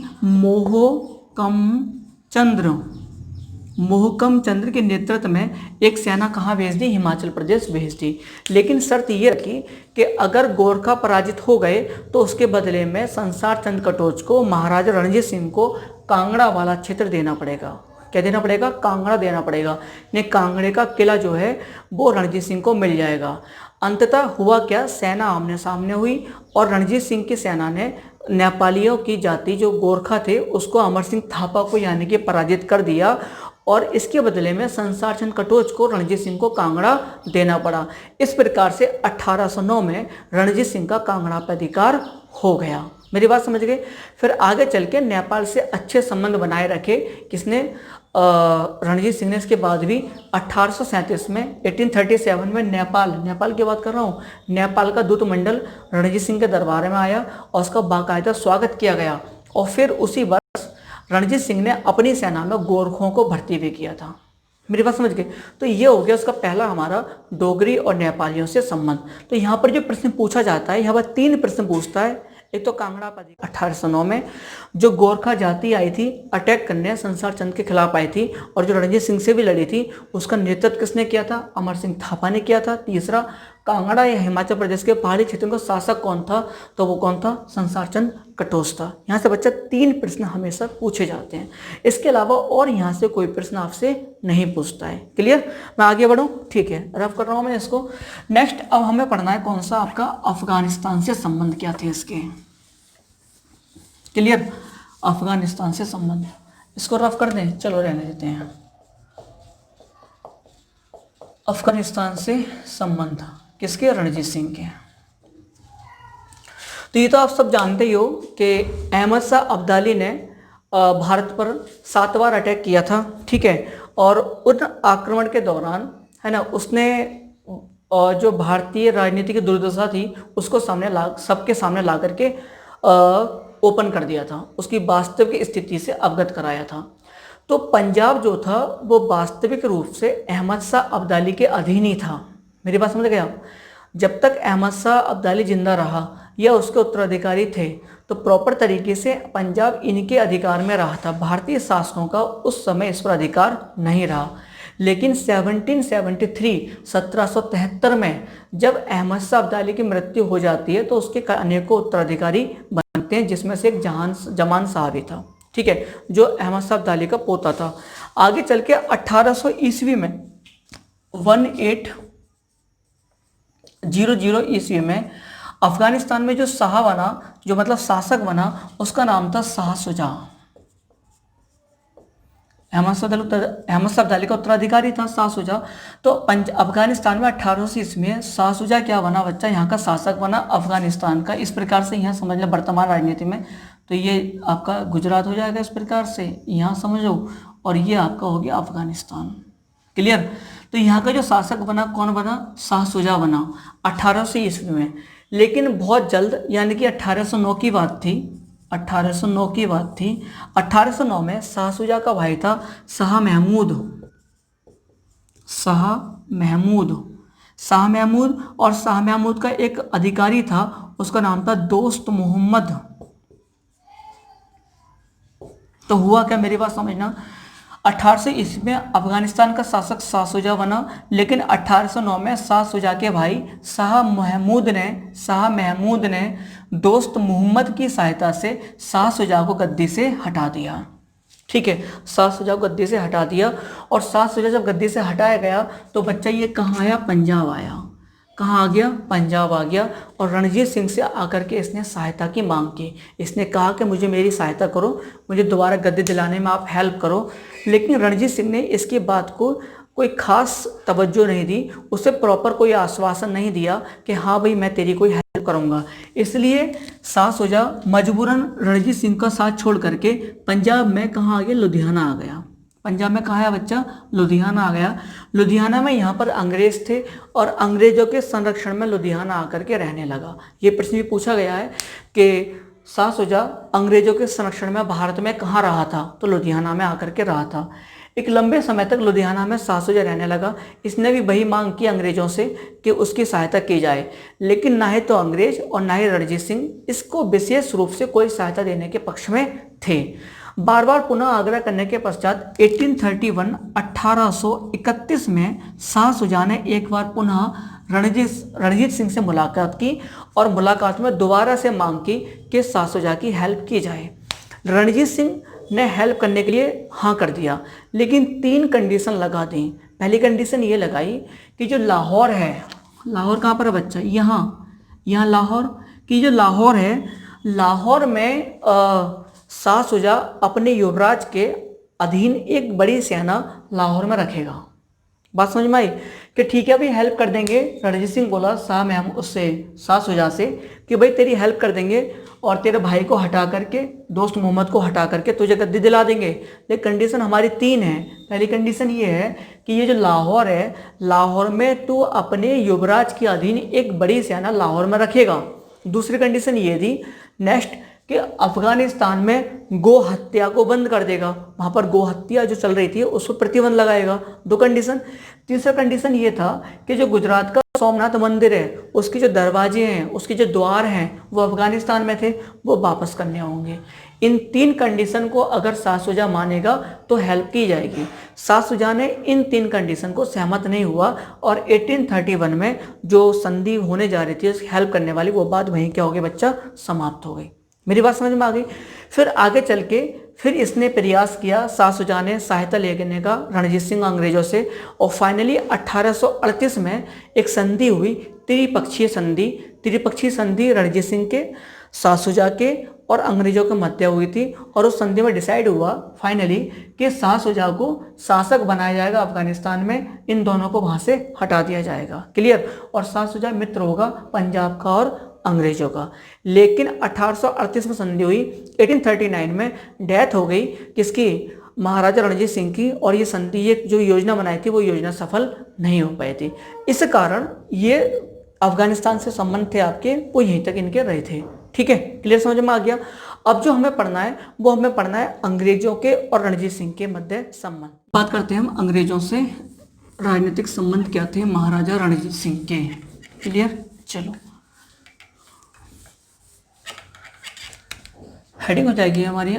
मोहकम चंद्र के नेतृत्व में एक सेना कहाँ भेज दी? हिमाचल प्रदेश भेज दी। लेकिन शर्त ये रखी कि अगर गोरखा पराजित हो गए तो उसके बदले में संसार चंद कटोच को, महाराजा रणजीत सिंह को कांगड़ा वाला क्षेत्र देना पड़ेगा। क्या देना पड़ेगा? कांगड़ा देना पड़ेगा। ने कांगड़े का किला जो है वो रणजीत सिंह को मिल जाएगा। अंततः हुआ क्या, सेना आमने सामने हुई और रणजीत सिंह की सेना ने नेपालियों की जाति जो गोरखा थे उसको अमर सिंह थापा को यानी कि पराजित कर दिया और इसके बदले में संसार चंद कटोच को रणजीत सिंह को कांगड़ा देना पड़ा। इस प्रकार से 1809 में रणजीत सिंह का कांगड़ा पर अधिकार हो गया। मेरी बात समझ गए? फिर आगे चल के नेपाल से अच्छे संबंध बनाए रखे किसने? रणजीत सिंह ने। इसके बाद भी 1837 में 1837 में नेपाल की बात कर रहा हूँ, नेपाल का दूत मंडल रणजीत सिंह के दरबार में आया और उसका बाकायदा स्वागत किया गया और फिर उसी वर्ष रणजीत सिंह ने अपनी सेना में गोरखों को भर्ती भी किया था। मेरी बात समझ गए? तो ये हो गया उसका पहला हमारा डोगरी और नेपालियों से संबंध। तो यहाँ पर जो प्रश्न पूछा जाता है, यहाँ पर 3 प्रश्न पूछता है। एक तो कांगड़ा पर 1809 में जो गोरखा जाति आई थी अटैक करने, संसार चंद के खिलाफ आई थी और जो रणजीत सिंह से भी लड़ी थी, उसका नेतृत्व किसने किया था? अमर सिंह थापा ने किया था। तीसरा, कांगड़ा या हिमाचल प्रदेश के पहाड़ी क्षेत्रों का शासक कौन था? तो वो कौन था? संसार चंद कटोच था। यहाँ से बच्चा 3 प्रश्न हमेशा पूछे जाते हैं, इसके अलावा और यहाँ से कोई प्रश्न आपसे नहीं पूछता है। क्लियर? मैं आगे बढ़ूँ? ठीक है, रफ कर रहा हूँ मैं इसको। नेक्स्ट अब हमें पढ़ना है कौन सा? आपका अफगानिस्तान से संबंध क्या थे इसके। क्लियर? अफगानिस्तान से संबंध, इसको रफ कर दें, चलो रहने देते हैं। अफगानिस्तान से संबंध किसके? रणजीत सिंह के। तो ये तो आप सब जानते ही हो कि अहमद शाह अब्दाली ने भारत पर 7 बार अटैक किया था, ठीक है। और उन आक्रमण के दौरान, है ना, उसने जो भारतीय राजनीति की दुर्दशा थी उसको सबके सामने ला करके ओपन कर दिया था, उसकी वास्तविक स्थिति से अवगत कराया था। तो पंजाब जो था वो वास्तविक रूप से अहमद शाह अब्दाली के अधीन ही था। मेरी बात समझ गए आप? जब तक अहमद शाह अब्दाली जिंदा रहा या उसके उत्तराधिकारी थे तो प्रॉपर तरीके से पंजाब इनके अधिकार में रहा था। भारतीय शासकों का उस समय इस पर अधिकार नहीं रहा। लेकिन 1773 में जब अहमद शाह अब्दाली की मृत्यु हो जाती है तो उसके अनेकों उत्तराधिकारी बनते हैं, जिसमें से एक जमान शाह भी था, ठीक है, जो अहमद शाह अब्दाली का पोता था। आगे चल के 1800 ईस्वी में 1800 ईस्वी में अफगानिस्तान में जो शाह बना, जो मतलब शासक बना, उसका नाम था शाह शुजा। अहमद शाह अब्दाली का उत्तराधिकारी था शाह शुजा। तो अफगानिस्तान में 1800 ईस्वी में शाह शुजा क्या बना बच्चा? यहाँ का शासक बना अफगानिस्तान का। इस प्रकार से यहाँ समझ लें वर्तमान राजनीति में तो ये आपका गुजरात हो जाएगा इस प्रकार से, यहाँ समझो, और ये आपका हो गया अफगानिस्तान। क्लियर। तो यहाँ का जो शासक बना कौन बना, शाह शुजा बना 1800 ईस्वी में। लेकिन बहुत जल्द, यानी कि 1809 की बात थी, 1809 की बात थी। 1809 में शाह शुजा का भाई था शाह महमूद, शाह महमूद, शाह महमूद, और शाह महमूद का एक अधिकारी था, उसका नाम था दोस्त मोहम्मद। तो हुआ क्या, मेरी बात समझना, 1800 ईस्वी में अफगानिस्तान का शासक शाह शुजा बना, लेकिन 1809 में शाह शुजा के भाई शाह महमूद ने दोस्त मोहम्मद की सहायता से शाह शुजा को गद्दी से हटा दिया। ठीक है, शाह शुजा को गद्दी से हटा दिया, और शाह शुजा जब गद्दी से हटाया गया तो बच्चा ये कहाँ आया, पंजाब आया। कहाँ आ गया, पंजाब आ गया, और रणजीत सिंह से आकर के इसने सहायता की मांग की। इसने कहा कि मुझे मेरी सहायता करो, मुझे दोबारा गद्दी दिलाने में आप हेल्प करो। लेकिन रणजीत सिंह ने इसकी बात को कोई खास तवज्जो नहीं दी, उसे प्रॉपर कोई आश्वासन नहीं दिया कि हाँ भाई मैं तेरी कोई हेल्प करूँगा। इसलिए शाह शुजा मजबूरन रणजीत सिंह का साथ छोड़ करके पंजाब में कहाँ आ गया, लुधियाना आ गया। पंजाब में कहाँ है बच्चा, लुधियाना आ गया। लुधियाना में यहाँ पर अंग्रेज थे, और अंग्रेजों के संरक्षण में लुधियाना आकर के रहने लगा। ये प्रश्न भी पूछा गया है कि शाह शुजा अंग्रेजों के संरक्षण में भारत में कहाँ रहा था, तो लुधियाना में आकर के रहा था। एक लंबे समय तक लुधियाना में शाह शुजा रहने लगा। इसने भी वही मांग की अंग्रेजों से कि उसकी सहायता की जाए, लेकिन ना ही तो अंग्रेज और ना ही रणजीत सिंह इसको विशेष रूप से कोई सहायता देने के पक्ष में थे। बार बार पुनः आग्रह करने के पश्चात 1831 में शाह शुजा ने एक बार पुनः रणजीत सिंह से मुलाकात की, और मुलाकात में दोबारा से मांग की कि शाह शुजा की हेल्प की जाए। रणजीत सिंह ने हेल्प करने के लिए हाँ कर दिया, लेकिन 3 कंडीशन लगा दी। पहली कंडीशन ये लगाई कि जो लाहौर है, लाहौर कहाँ पर है बच्चा, यहाँ लाहौर, कि जो लाहौर है, लाहौर में शाह शुजा अपने युवराज के अधीन एक बड़ी सेना लाहौर में रखेगा। बात समझ में आई कि ठीक है भाई हेल्प कर देंगे। रणजीत सिंह बोला शाह शुजा से कि भाई तेरी हेल्प कर देंगे, और तेरे भाई को हटा करके, दोस्त मोहम्मद को हटा करके तुझे गद्दी दिला देंगे। लेकिन कंडीशन हमारी 3 है। पहली कंडीशन ये है कि ये जो लाहौर है, लाहौर में तू अपने युवराज के अधीन एक बड़ी सेना लाहौर में रखेगा। दूसरी कंडीशन ये थी नेक्स्ट कि अफगानिस्तान में गो हत्या को बंद कर देगा, वहाँ पर गो हत्या जो चल रही थी उस पर प्रतिबंध लगाएगा। 2 कंडीशन। तीसरा कंडीशन ये था कि जो गुजरात का सोमनाथ मंदिर है, उसके जो दरवाजे हैं, उसके जो द्वार हैं, वो अफगानिस्तान में थे, वो वापस करने होंगे। इन 3 कंडीशन को अगर शाह शुजा मानेगा तो हेल्प की जाएगी। शाह शुजा ने इन 3 कंडीशन को सहमत नहीं हुआ, और 1831 में जो संधि होने जा रही थी हेल्प करने वाली, वो बात वहीं क्या हो गई बच्चा, समाप्त हो गई। मेरी बात समझ में आ गई। फिर आगे चल के फिर इसने प्रयास किया, शाह शुजा ने सहायता लेने का रणजीत सिंह अंग्रेजों से, और फाइनली 1838 में एक संधि हुई, त्रिपक्षीय संधि रणजीत सिंह के, शाह शुजा के और अंग्रेजों के मध्य हुई थी। और उस संधि में डिसाइड हुआ फाइनली कि शाह शुजा को शासक बनाया जाएगा अफगानिस्तान में, इन दोनों को वहाँ से हटा दिया जाएगा। क्लियर। और शाह शुजा मित्र होगा पंजाब का और अंग्रेजों का। लेकिन 1838 में संधि हुई, 1839 में डेथ हो गई किसकी, महाराजा रणजीत सिंह की, और ये संधि, ये जो योजना बनाई थी वो योजना सफल नहीं हो पाई थी। इस कारण ये अफगानिस्तान से संबंध थे आपके, वो यहीं तक इनके रहे थे। ठीक है, क्लियर, समझ में आ गया। अब जो हमें पढ़ना है वो हमें पढ़ना है अंग्रेजों के और रणजीत सिंह के मध्य संबंध। बात करते हैं हम अंग्रेजों से राजनीतिक संबंध क्या थे महाराजा रणजीत सिंह के। क्लियर, चलो हेडिंग हो जाएगी हमारी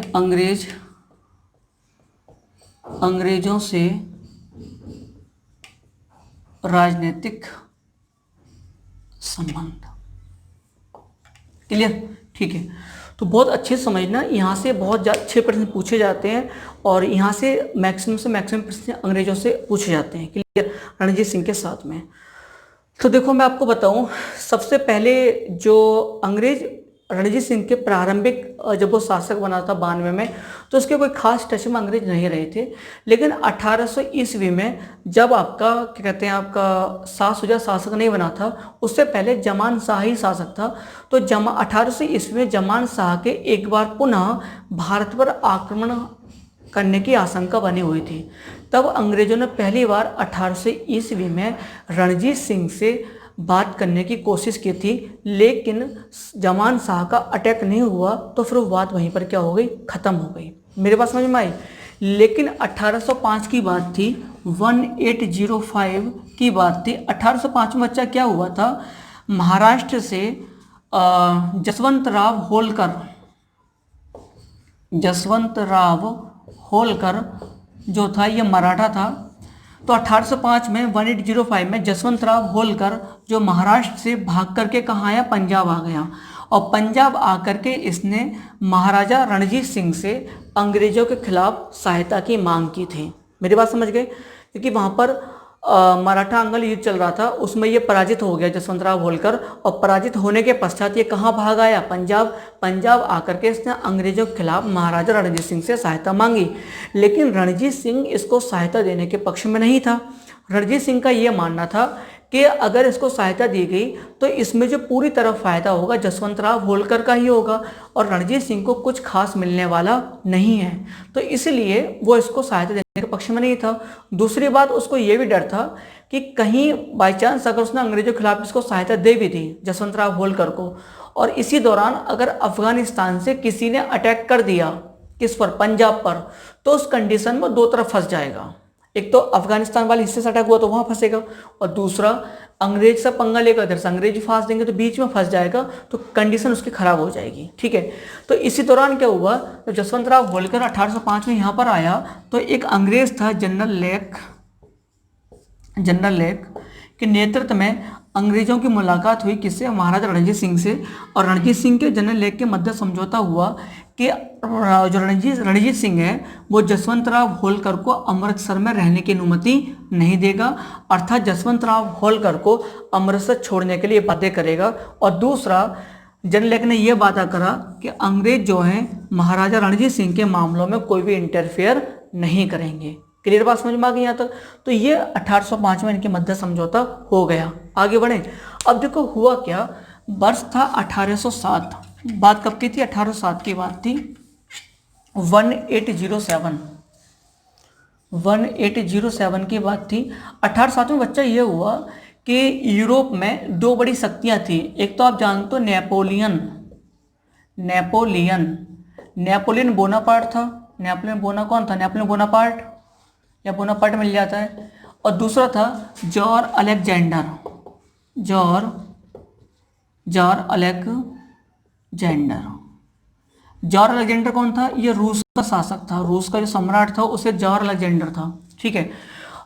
अंग्रेजों से राजनीतिक संबंध। क्लियर, ठीक है। तो बहुत अच्छे समझना, यहाँ से बहुत अच्छे प्रश्न पूछे जाते हैं, और यहाँ से मैक्सिमम प्रश्न अंग्रेजों से पूछे जाते हैं। क्लियर, रणजीत सिंह के साथ में। तो देखो मैं आपको बताऊं, सबसे पहले जो अंग्रेज रणजीत सिंह के प्रारंभिक जब वो शासक बना था 92 में, तो उसके कोई खास टच में अंग्रेज नहीं रहे थे। लेकिन 1800 ईस्वी में जब आपका क्या कहते हैं, आपका शाह शुजा शासक नहीं बना था, उससे पहले जमान शाह ही शासक था। तो 1800 ईस्वी में जमान शाह के एक बार पुनः भारत पर आक्रमण करने की आशंका बनी हुई थी। तब अंग्रेजों ने पहली बार 1800 ईस्वी में रणजीत सिंह से बात करने की कोशिश की थी, लेकिन जमान शाह का अटैक नहीं हुआ, तो फिर वो बात वहीं पर क्या हो गई, ख़त्म हो गई। मेरे पास समझ में आई। लेकिन 1805 की बात थी, 1805 की बात थी। 1805 में बच्चा क्या हुआ था, महाराष्ट्र से जसवंत राव होलकर जो था, ये मराठा था। तो 1805 में 1805 में जसवंत राव होलकर जो महाराष्ट्र से भाग करके कहाँ आया, पंजाब आ गया। और पंजाब आकर के इसने महाराजा रणजीत सिंह से अंग्रेजों के खिलाफ सहायता की मांग की थी। मेरी बात समझ गए? क्योंकि वहाँ पर मराठा अंगल युद्ध चल रहा था, उसमें ये पराजित हो गया जसवंत राव होलकर। और पराजित होने के पश्चात ये कहाँ भाग आया, पंजाब आकर के इसने अंग्रेजों के खिलाफ महाराजा रणजीत सिंह से सहायता मांगी। लेकिन रणजीत सिंह इसको सहायता देने के पक्ष में नहीं था। रणजीत सिंह का ये मानना था कि अगर इसको सहायता दी गई तो इसमें जो पूरी तरह फायदा होगा जसवंत राव होलकर का ही होगा, और रणजीत सिंह को कुछ खास मिलने वाला नहीं है। तो इसलिए वो इसको सहायता देने के पक्ष में नहीं था। दूसरी बात, उसको ये भी डर था कि कहीं बाई चांस अगर उसने अंग्रेजों के खिलाफ इसको सहायता दे भी दी जसवंत राव होलकर को, और इसी दौरान अगर अफगानिस्तान से किसी ने अटैक कर दिया किस पर, पंजाब पर, तो उस कंडीशन में दो तरफ फंस जाएगा। एक तो अफगानिस्तान वाले हिस्से से अटैक हुआ तो वहाँ फंसेगा, और दूसरा अंग्रेज से पंगा लेकर इधर से अंग्रेज फांस देंगे तो बीच में फंस जाएगा, तो कंडीशन उसकी खराब हो जाएगी। ठीक है। तो इसी दौरान क्या हुआ, तो जसवंत राव होलकर 1805 में यहाँ पर आया, तो एक अंग्रेज था जनरल लेक के नेतृत्व में अंग्रेजों की मुलाकात हुई किससे, महाराजा रणजीत सिंह से। और रणजीत सिंह के जनरल लेक के मध्य समझौता हुआ कि जो रणजीत सिंह है वो जसवंत राव होलकर को अमृतसर में रहने की अनुमति नहीं देगा, अर्थात जसवंत राव होलकर को अमृतसर छोड़ने के लिए बाध्य करेगा। और दूसरा, जनरल लेक ने यह वादा करा कि अंग्रेज जो हैं महाराजा रणजीत सिंह के मामलों में कोई भी इंटरफेयर नहीं करेंगे। क्लियर बात समझ में आ गई यहाँ तक? तो ये 1805 में इनके मध्य समझौता हो गया। आगे बढ़े। अब देखो हुआ क्या, वर्ष था 1807। बात कब की थी, 1807 की बात थी। 1807 की बात थी। 1807 में बच्चा ये हुआ कि यूरोप में दो बड़ी शक्तियां थी। एक तो आप जानते हो नेपोलियन बोनापार्ट था। नेपोलियन बोनापार्ट या बोनापार्ट मिल जाता है। और दूसरा था जॉर्ज अलेक्जेंडर कौन था, ये रूस का शासक था, रूस का जो सम्राट था उसे जॉर्ज अलेक्जेंडर था। ठीक है।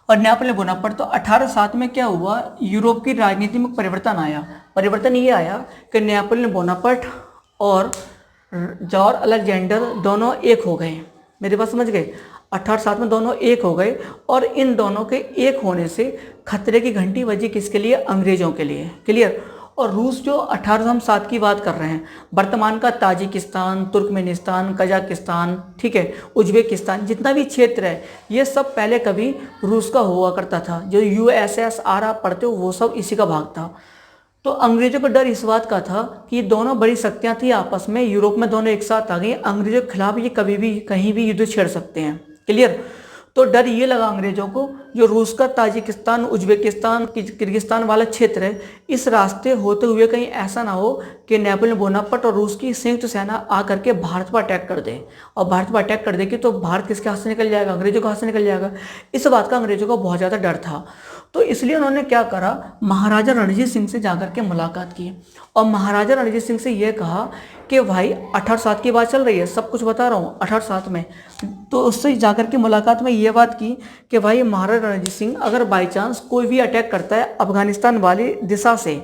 और नेपोलियन बोनापार्ट। तो 1807 में क्या हुआ, यूरोप की राजनीति में परिवर्तन ये आया कि नेपोलियन बोनापार्ट और जॉर्ज अलेक्जेंडर दोनों एक हो गए। मेरे पास समझ गए? 1807 में दोनों एक हो गए, और इन दोनों के एक होने से खतरे की घंटी बजी किसके लिए, अंग्रेजों के लिए। क्लियर। और रूस जो 1807 की बात कर रहे हैं, वर्तमान का ताजिकिस्तान, तुर्कमेनिस्तान, कजाकिस्तान, ठीक है, उज्बेकिस्तान, जितना भी क्षेत्र है ये सब पहले कभी रूस का हुआ करता था। जो USSR आप पढ़ते हो वो सब इसी का भाग था। तो अंग्रेजों को डर इस बात का था कि ये दोनों बड़ी शक्तियां थी आपस में, यूरोप में दोनों एक साथ आ गई, अंग्रेजों के खिलाफ ये कभी भी कहीं भी युद्ध छेड़ सकते हैं। क्लियर। तो डर ये लगा अंग्रेजों को, जो रूस का ताजिकिस्तान, उज्बेकिस्तान, किर्गिस्तान वाला क्षेत्र है, इस रास्ते होते हुए कहीं ऐसा ना हो कि नेपोलियन बोनापार्ट और रूस की संयुक्त सेना आकर के भारत पर अटैक कर दे। और भारत पर अटैक कर देगी तो भारत किसके हाथ से निकल जाएगा, अंग्रेजों के हाथ से निकल जाएगा। इस बात का अंग्रेजों को बहुत ज़्यादा डर था। तो इसलिए उन्होंने क्या करा, महाराजा रणजीत सिंह से जाकर के मुलाकात की, और महाराजा रणजीत सिंह से ये कहा कि भाई 1807 की बात चल रही है, सब कुछ बता रहा हूँ 1807 में। तो उससे जाकर के मुलाकात में ये बात की कि भाई महाराजा रणजीत सिंह अगर बाई चांस कोई भी अटैक करता है अफगानिस्तान वाली दिशा से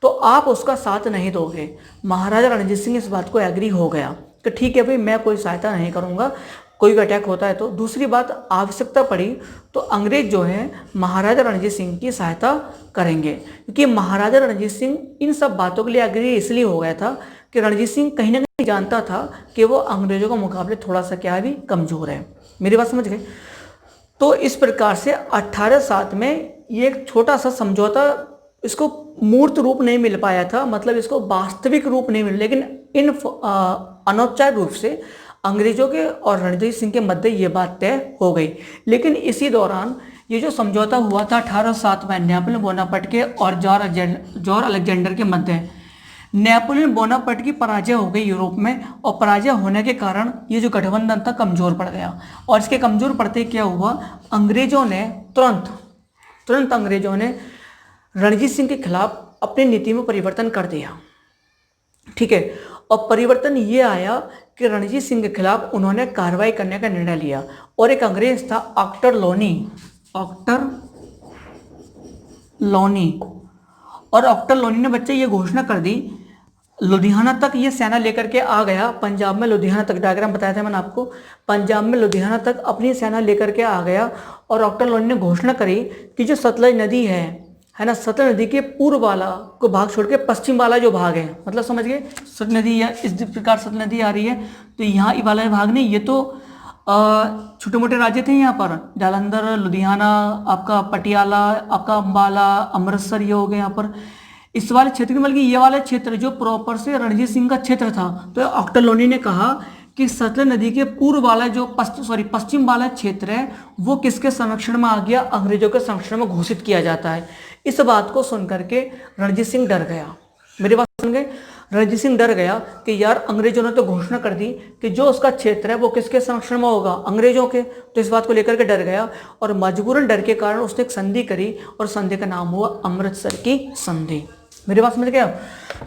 तो आप उसका साथ नहीं दोगे। महाराजा रणजीत सिंह इस बात को एग्री हो गया कि ठीक है भाई, मैं कोई सहायता नहीं करूँगा कोई भी अटैक होता है तो। दूसरी बात, आवश्यकता पड़ी तो अंग्रेज जो है महाराजा रणजीत सिंह की सहायता करेंगे, क्योंकि महाराजा रणजीत सिंह इन सब बातों के लिए एग्री इसलिए हो गया था कि रणजीत सिंह कहीं ना कहीं जानता था कि वो अंग्रेजों के मुकाबले थोड़ा सा क्या है भी कमज़ोर है। मेरी बात समझ गए। तो इस प्रकार से 1807 में ये एक छोटा सा समझौता, इसको मूर्त रूप नहीं मिल पाया था, मतलब इसको वास्तविक रूप नहीं मिला, लेकिन इन अनौपचारिक रूप से अंग्रेजों के और रणजीत सिंह के मध्य ये बात तय हो गई। लेकिन इसी दौरान ये जो समझौता हुआ था 1807 में नेपोलियन बोनापार्ट के और जॉर्ज अलेक्जेंडर के मध्य, नेपोलियन बोनापार्ट की पराजय हो गई यूरोप में, और पराजय होने के कारण ये जो गठबंधन था कमज़ोर पड़ गया। और इसके कमज़ोर पड़ते क्या हुआ, अंग्रेजों ने तुरंत अंग्रेजों ने रणजीत सिंह के खिलाफ अपनी नीति में परिवर्तन कर दिया। ठीक है, और परिवर्तन ये आया कि रणजीत सिंह के खिलाफ उन्होंने कार्रवाई करने का निर्णय लिया। और एक अंग्रेज था ऑक्टर लोनी, और ऑक्टर लोनी ने बच्चे ये घोषणा कर दी, लुधियाना तक ये सेना लेकर के आ गया, पंजाब में लुधियाना तक, डायग्राम बताया था मैंने आपको, पंजाब में लुधियाना तक अपनी सेना लेकर के आ गया। और ऑक्टर लोनी ने घोषणा करी कि जो सतलज नदी है ना, सतलज नदी के पूर्व वाला को भाग छोड़ के पश्चिम वाला जो भाग है, मतलब समझ गए, सतलज नदी है इस प्रकार सतलज नदी आ रही है, तो यहाँ ये वाला भाग नहीं, ये तो छोटे मोटे राज्य थे यहाँ पर, जालंधर, लुधियाना, आपका पटियाला, आपका अम्बाला, अमृतसर, ये हो गए यहाँ पर इस वाले क्षेत्र के, बल्कि ये वाला क्षेत्र जो प्रॉपर से रणजीत सिंह का क्षेत्र था। तो ऑक्टर लोनी ने कहा कि सतलज नदी के पूर्व वाला जो पश्चिम वाला क्षेत्र है वो किसके संरक्षण में आ गया, अंग्रेजों के संरक्षण में घोषित किया जाता है। इस बात को सुनकर के रणजीत सिंह डर गया। मेरी बात सुन गए, रणजीत सिंह डर गया कि यार अंग्रेजों ने तो घोषणा कर दी कि जो उसका क्षेत्र है वो किसके संरक्षण में होगा, अंग्रेजों के। तो इस बात को लेकर के डर गया और मजबूरन डर के कारण उसने एक संधि करी और संधि का नाम हुआ अमृतसर की संधि। मेरी बात समझ गया।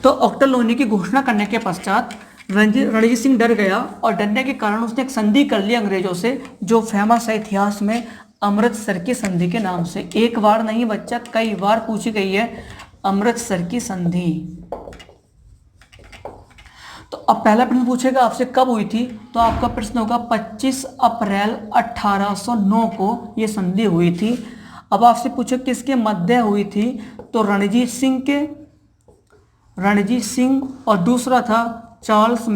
तो ऑक्टर लोनी की घोषणा करने के पश्चात रणजीत सिंह डर गया और डरने के कारण उसने एक संधि कर ली अंग्रेजों से, जो फेमस है इतिहास में अमृतसर की संधि के नाम से। एक बार नहीं बच्चा, कई बार पूछी गई है अमृतसर की संधि। तो अब पहला प्रश्न पूछेगा आपसे कब हुई थी, तो आपका प्रश्न होगा 25 अप्रैल 1809 को ये संधि हुई थी। अब आपसे पूछे किसके मध्य हुई थी, तो रणजीत सिंह और दूसरा था चार्ल्स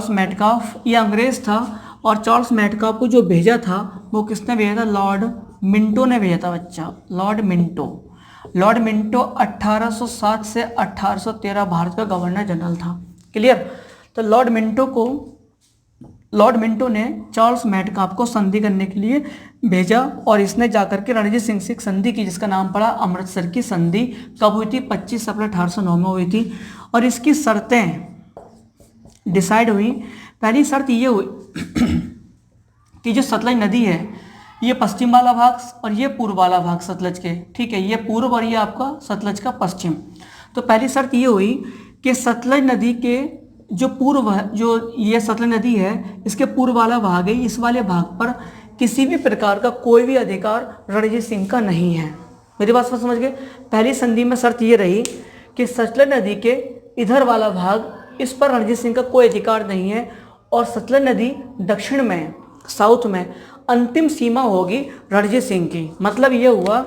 मेटकाफ, ये अंग्रेज था। और चार्ल्स मेटकाफ को जो भेजा था वो किसने भेजा था, लॉर्ड मिंटो ने भेजा था बच्चा, लॉर्ड मिंटो 1807 से 1813 भारत का गवर्नर जनरल था। क्लियर। तो लॉर्ड मिंटो ने चार्ल्स मेटकाफ को संधि करने के लिए भेजा और इसने जाकर के रणजीत सिंह से एक संधि की जिसका नाम पड़ा अमृतसर की संधि। कब हुई थी, 25 अप्रैल 1809 में हुई थी। और इसकी शर्तें डिसाइड हुई। पहली शर्त ये हुई कि जो सतलज नदी है ये पश्चिम वाला भाग और ये पूर्व वाला भाग सतलज के, ठीक है, ये पूर्व और ये आपका सतलज का पश्चिम। तो पहली शर्त ये हुई कि सतलज नदी के जो पूर्व, जो ये सतलज नदी है इसके पूर्व वाला भाग है, इस वाले भाग पर किसी भी प्रकार का कोई भी अधिकार रणजीत सिंह का नहीं है। मेरी बात समझ गए। पहली संधि में शर्त ये रही कि सतलज नदी के इधर वाला भाग, इस पर रणजीत सिंह का कोई अधिकार नहीं है, और सतलज नदी दक्षिण में, साउथ में अंतिम सीमा होगी रणजीत सिंह की। मतलब ये हुआ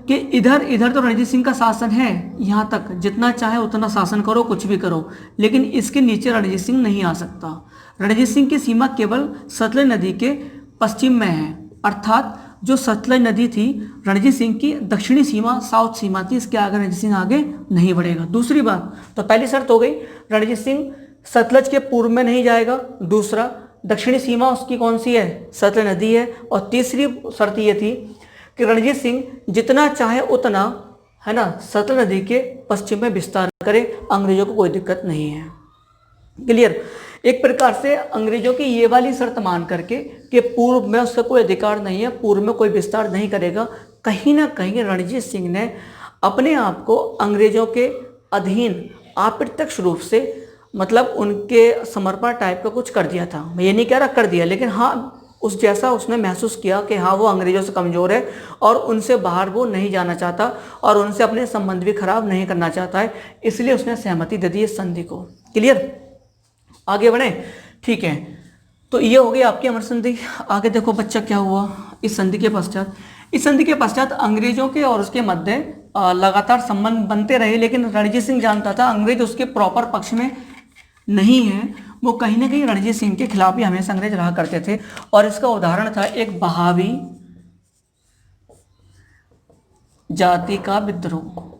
कि इधर तो रणजीत सिंह का शासन है, यहाँ तक जितना चाहे उतना शासन करो, कुछ भी करो, लेकिन इसके नीचे रणजीत सिंह नहीं आ सकता। रणजीत सिंह की सीमा केवल सतलज नदी के पश्चिम में है, अर्थात जो सतलज नदी थी रणजीत सिंह की दक्षिणी सीमा, साउथ सीमा थी, इसके आगे रणजीत सिंह आगे नहीं बढ़ेगा। दूसरी बात, तो पहली शर्त हो गई रणजीत सिंह सतलज के पूर्व में नहीं जाएगा। दूसरा, दक्षिणी सीमा उसकी कौन सी है, सतलज नदी है। और तीसरी शर्त ये थी कि रणजीत सिंह जितना चाहे उतना, है ना, सतलज नदी के पश्चिम में विस्तार करे, अंग्रेजों को कोई दिक्कत नहीं है। क्लियर। एक प्रकार से अंग्रेजों की ये वाली शर्त मान करके कि पूर्व में उसका कोई अधिकार नहीं है, पूर्व में कोई विस्तार नहीं करेगा, कहीं ना कहीं रणजीत सिंह ने अपने आप को अंग्रेजों के अधीन अप्रत्यक्ष रूप से, मतलब उनके समर्पण टाइप का कुछ कर दिया था। मैं ये नहीं कह रहा कर दिया, लेकिन हाँ उस जैसा उसने महसूस किया कि हाँ वो अंग्रेजों से कमज़ोर है और उनसे बाहर वो नहीं जाना चाहता और उनसे अपने संबंध भी खराब नहीं करना चाहता है, इसलिए उसने सहमति दे दी इस संधि को। क्लियर। आगे बढ़े। ठीक है, तो ये हो गई आपकी अमर संधि। आगे देखो बच्चा क्या हुआ इस संधि के पश्चात। इस संधि के पश्चात अंग्रेजों के और उसके मध्य लगातार संबंध बनते रहे, लेकिन रणजीत सिंह जानता था अंग्रेज उसके प्रॉपर पक्ष में नहीं है। वो कहीं ना कहीं रणजीत सिंह के खिलाफ भी हमेशा अंग्रेज रहा करते थे। और इसका उदाहरण था एक बहावी जाति का विद्रोह।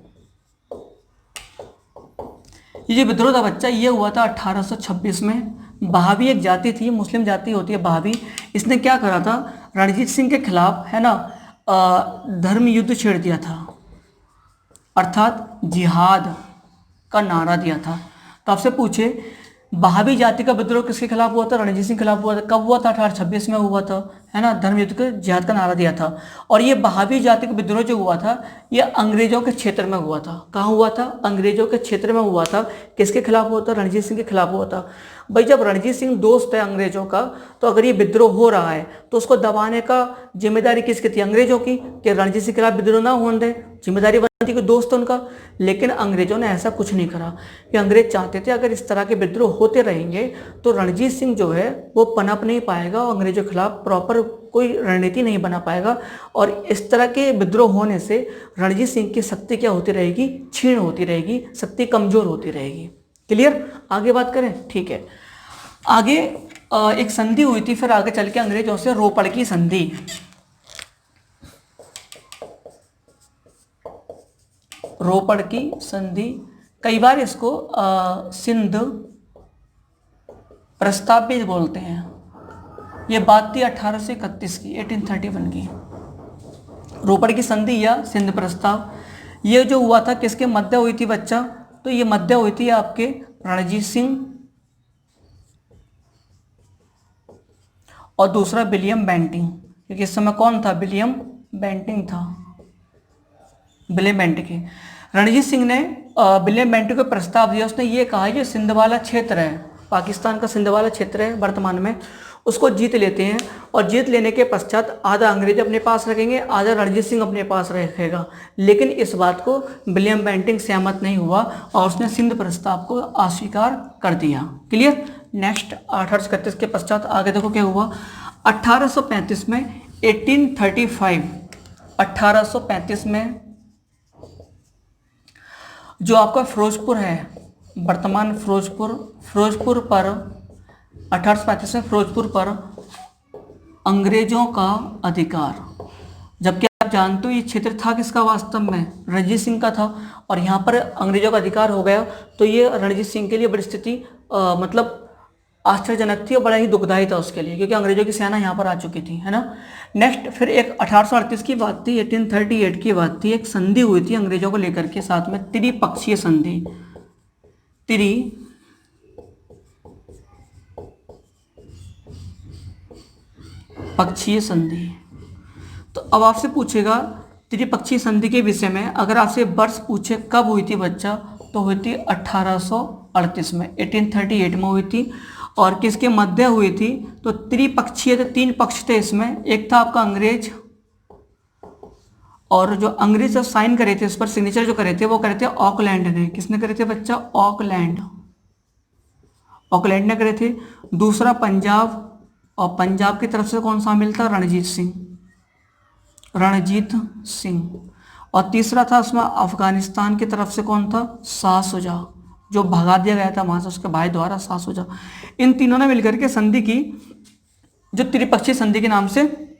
ये जो विद्रोह था बच्चा, ये हुआ था 1826 में। बहावी एक जाति थी, मुस्लिम जाति होती है बहावी। इसने क्या करा था, रणजीत सिंह के खिलाफ है ना धर्म युद्ध छेड़ दिया था, अर्थात जिहाद का नारा दिया था। तो आपसे पूछे बहावी जाति का विद्रोह किसके खिलाफ हुआ था, रणजीत सिंह के खिलाफ हुआ था। कब हुआ था, 1826 में हुआ था, है ना, धर्म युद्ध के जिहाद का नारा दिया था। और ये बहावी जाति का विद्रोह जो हुआ था ये अंग्रेजों के क्षेत्र में हुआ था। कहाँ हुआ था, अंग्रेजों के क्षेत्र में हुआ था। किसके खिलाफ हुआ था, रणजीत सिंह के खिलाफ हुआ था। भाई जब रणजीत सिंह दोस्त है अंग्रेजों का, तो अगर ये विद्रोह हो रहा है तो उसको दबाने का जिम्मेदारी किसकी थी, अंग्रेजों की, कि रणजीत सिंह के खिलाफ विद्रोह ना होने दें, जिम्मेदारी बनती कि दोस्त उनका। लेकिन अंग्रेजों ने ऐसा कुछ नहीं करा, कि अंग्रेज चाहते थे अगर इस तरह के विद्रोह होते रहेंगे तो रणजीत सिंह जो है वो पनप नहीं पाएगा और अंग्रेजों के खिलाफ प्रॉपर कोई रणनीति नहीं बना पाएगा। और इस तरह के विद्रोह होने से रणजीत सिंह की शक्ति क्या होती रहेगी, क्षीण होती रहेगी, शक्ति कमजोर होती रहेगी। क्लियर, आगे बात करें, ठीक है। आगे एक संधि हुई थी, फिर आगे चल के अंग्रेजों से रोपड़ की संधि। रोपड़ की संधि, कई बार इसको सिंध प्रस्ताव भी बोलते हैं। ये बात थी 1831 की, 1831 की, रोपड़ की संधि या सिंध प्रस्ताव। ये जो हुआ था किसके मध्य हुई थी बच्चा, तो ये मध्य हुई थी आपके रणजीत सिंह और दूसरा विलियम बेंटिंग। क्योंकि इस समय कौन था, विलियम बेंटिंग था, विलियम बेंटिंग। रणजीत सिंह ने विलियम बेंटिंग को प्रस्ताव दिया। उसने ये कहा कि सिंध वाला क्षेत्र है, पाकिस्तान का सिंध वाला क्षेत्र है वर्तमान में, उसको जीत लेते हैं। और जीत लेने के पश्चात आधा अंग्रेज अपने पास रखेंगे, आधा रणजीत सिंह अपने पास रखेगा। लेकिन इस बात को विलियम बेंटिंग सहमत नहीं हुआ और उसने सिंध प्रस्ताव को अस्वीकार कर दिया। क्लियर। नेक्स्ट 1831 के पश्चात आगे देखो क्या हुआ। 1835 में 1835 में जो आपका फिरोजपुर है, वर्तमान फिरोजपुर पर 1835 में फिरोजपुर पर अंग्रेजों का अधिकार, जबकि आप जानते हो ये क्षेत्र था किसका, वास्तव में रणजीत सिंह का था। और यहाँ पर अंग्रेजों का अधिकार हो गया, तो ये रणजीत सिंह के लिए बड़ी स्थिति मतलब आश्चर्यजनक थी और बड़ा ही दुखदायी था उसके लिए, क्योंकि अंग्रेजों की सेना यहाँ पर आ चुकी थी, है ना। नेक्स्ट फिर एक 1838 की बात थी, 1838 की बात थी, एक संधि हुई थी अंग्रेजों को लेकर के, साथ में त्रिपक्षीय संधि, त्रिपक्षीय संधि। तो अब आपसे पूछेगा त्रिपक्षीय संधि के विषय में, अगर आपसे वर्ष पूछे कब हुई थी बच्चा, तो हुई थी 1838 में, 1838 में हुई थी। और किसके मध्य हुई थी, तो त्रिपक्षीय, 3 पक्ष थे इसमें। एक था आपका अंग्रेज, और जो अंग्रेज जब साइन करे थे, इस पर सिग्नेचर जो करे थे वो करे थे ऑकलैंड ने। किसने करे थे बच्चा, ऑकलैंड ने करे थे। दूसरा पंजाब, और पंजाब की तरफ से कौन शामिल था, रणजीत सिंह। और तीसरा था उसमें अफगानिस्तान की तरफ से कौन था, शाह शुजा, जो भगा दिया गया था वहां से उसके भाई द्वारा, शाह शुजा। इन तीनों ने मिलकर के संधि की, जो त्रिपक्षीय संधि के नाम से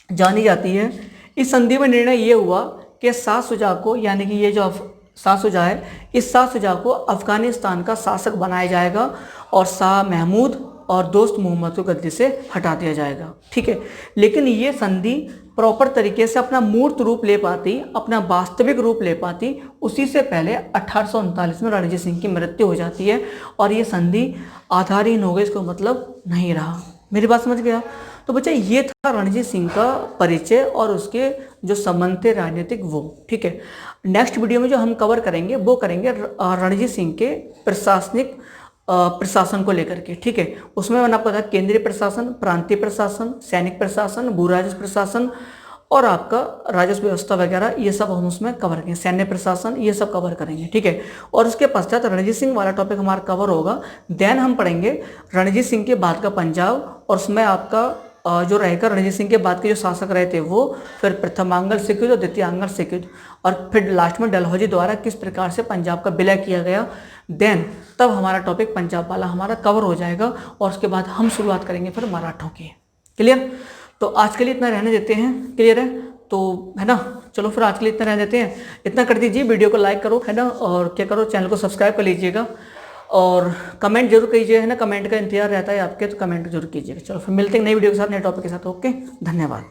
जानी जाती है। इस संधि में निर्णय ये हुआ कि शाह शुजा को, यानी कि ये जो शाह शुजा है, इस शाह शुजा को अफगानिस्तान का शासक बनाया जाएगा और शाह महमूद और दोस्त मोहम्मद को गद्दी से हटा दिया जाएगा। ठीक है। लेकिन ये संधि प्रॉपर तरीके से अपना मूर्त रूप ले पाती, अपना वास्तविक रूप ले पाती, उसी से पहले 1839 में रणजीत सिंह की मृत्यु हो जाती है और ये संधि आधारहीन हो गई, इसको मतलब नहीं रहा। मेरी बात समझ गया। तो बच्चा ये था रणजीत सिंह का परिचय और उसके जो संबंध थे राजनीतिक वो। ठीक है। नेक्स्ट वीडियो में जो हम कवर करेंगे वो करेंगे रणजीत सिंह के प्रशासनिक प्रशासन को लेकर के। ठीक है। उसमें मैंने आपको बताया केंद्रीय प्रशासन, प्रांतीय प्रशासन, सैनिक प्रशासन, भू राजस्व प्रशासन और आपका राजस्व व्यवस्था वगैरह, ये सब हम उसमें कवर करेंगे, सैन्य प्रशासन, ये सब कवर करेंगे। ठीक है। और उसके पश्चात रणजीत सिंह वाला टॉपिक हमारा कवर होगा। देन हम पढ़ेंगे रणजीत सिंह के बाद का पंजाब, और उसमें आपका जो रहेगा रणजीत सिंह के बाद के जो शासक रहे थे वो, फिर प्रथमांगल सिख युद्ध और द्वितीयांगल सिख युद्ध, और फिर लास्ट में डलहौजी द्वारा किस प्रकार से पंजाब का विलय किया गया। देन तब हमारा टॉपिक पंजाब वाला हमारा कवर हो जाएगा और उसके बाद हम शुरुआत करेंगे फिर मराठों की। क्लियर? तो आज के लिए इतना रहने देते हैं। क्लियर है? तो है ना, चलो फिर आज के लिए इतना रहने देते हैं। इतना कर दीजिए, वीडियो को लाइक करो, है ना, और क्या करो, चैनल को सब्सक्राइब कर लीजिएगा और कमेंट जरूर कीजिए, है ना, कमेंट का इंतजार रहता है आपके, तो कमेंट जरूर कीजिएगा। चलो फिर मिलते हैं नई वीडियो के साथ, नए टॉपिक के साथ। ओके, धन्यवाद।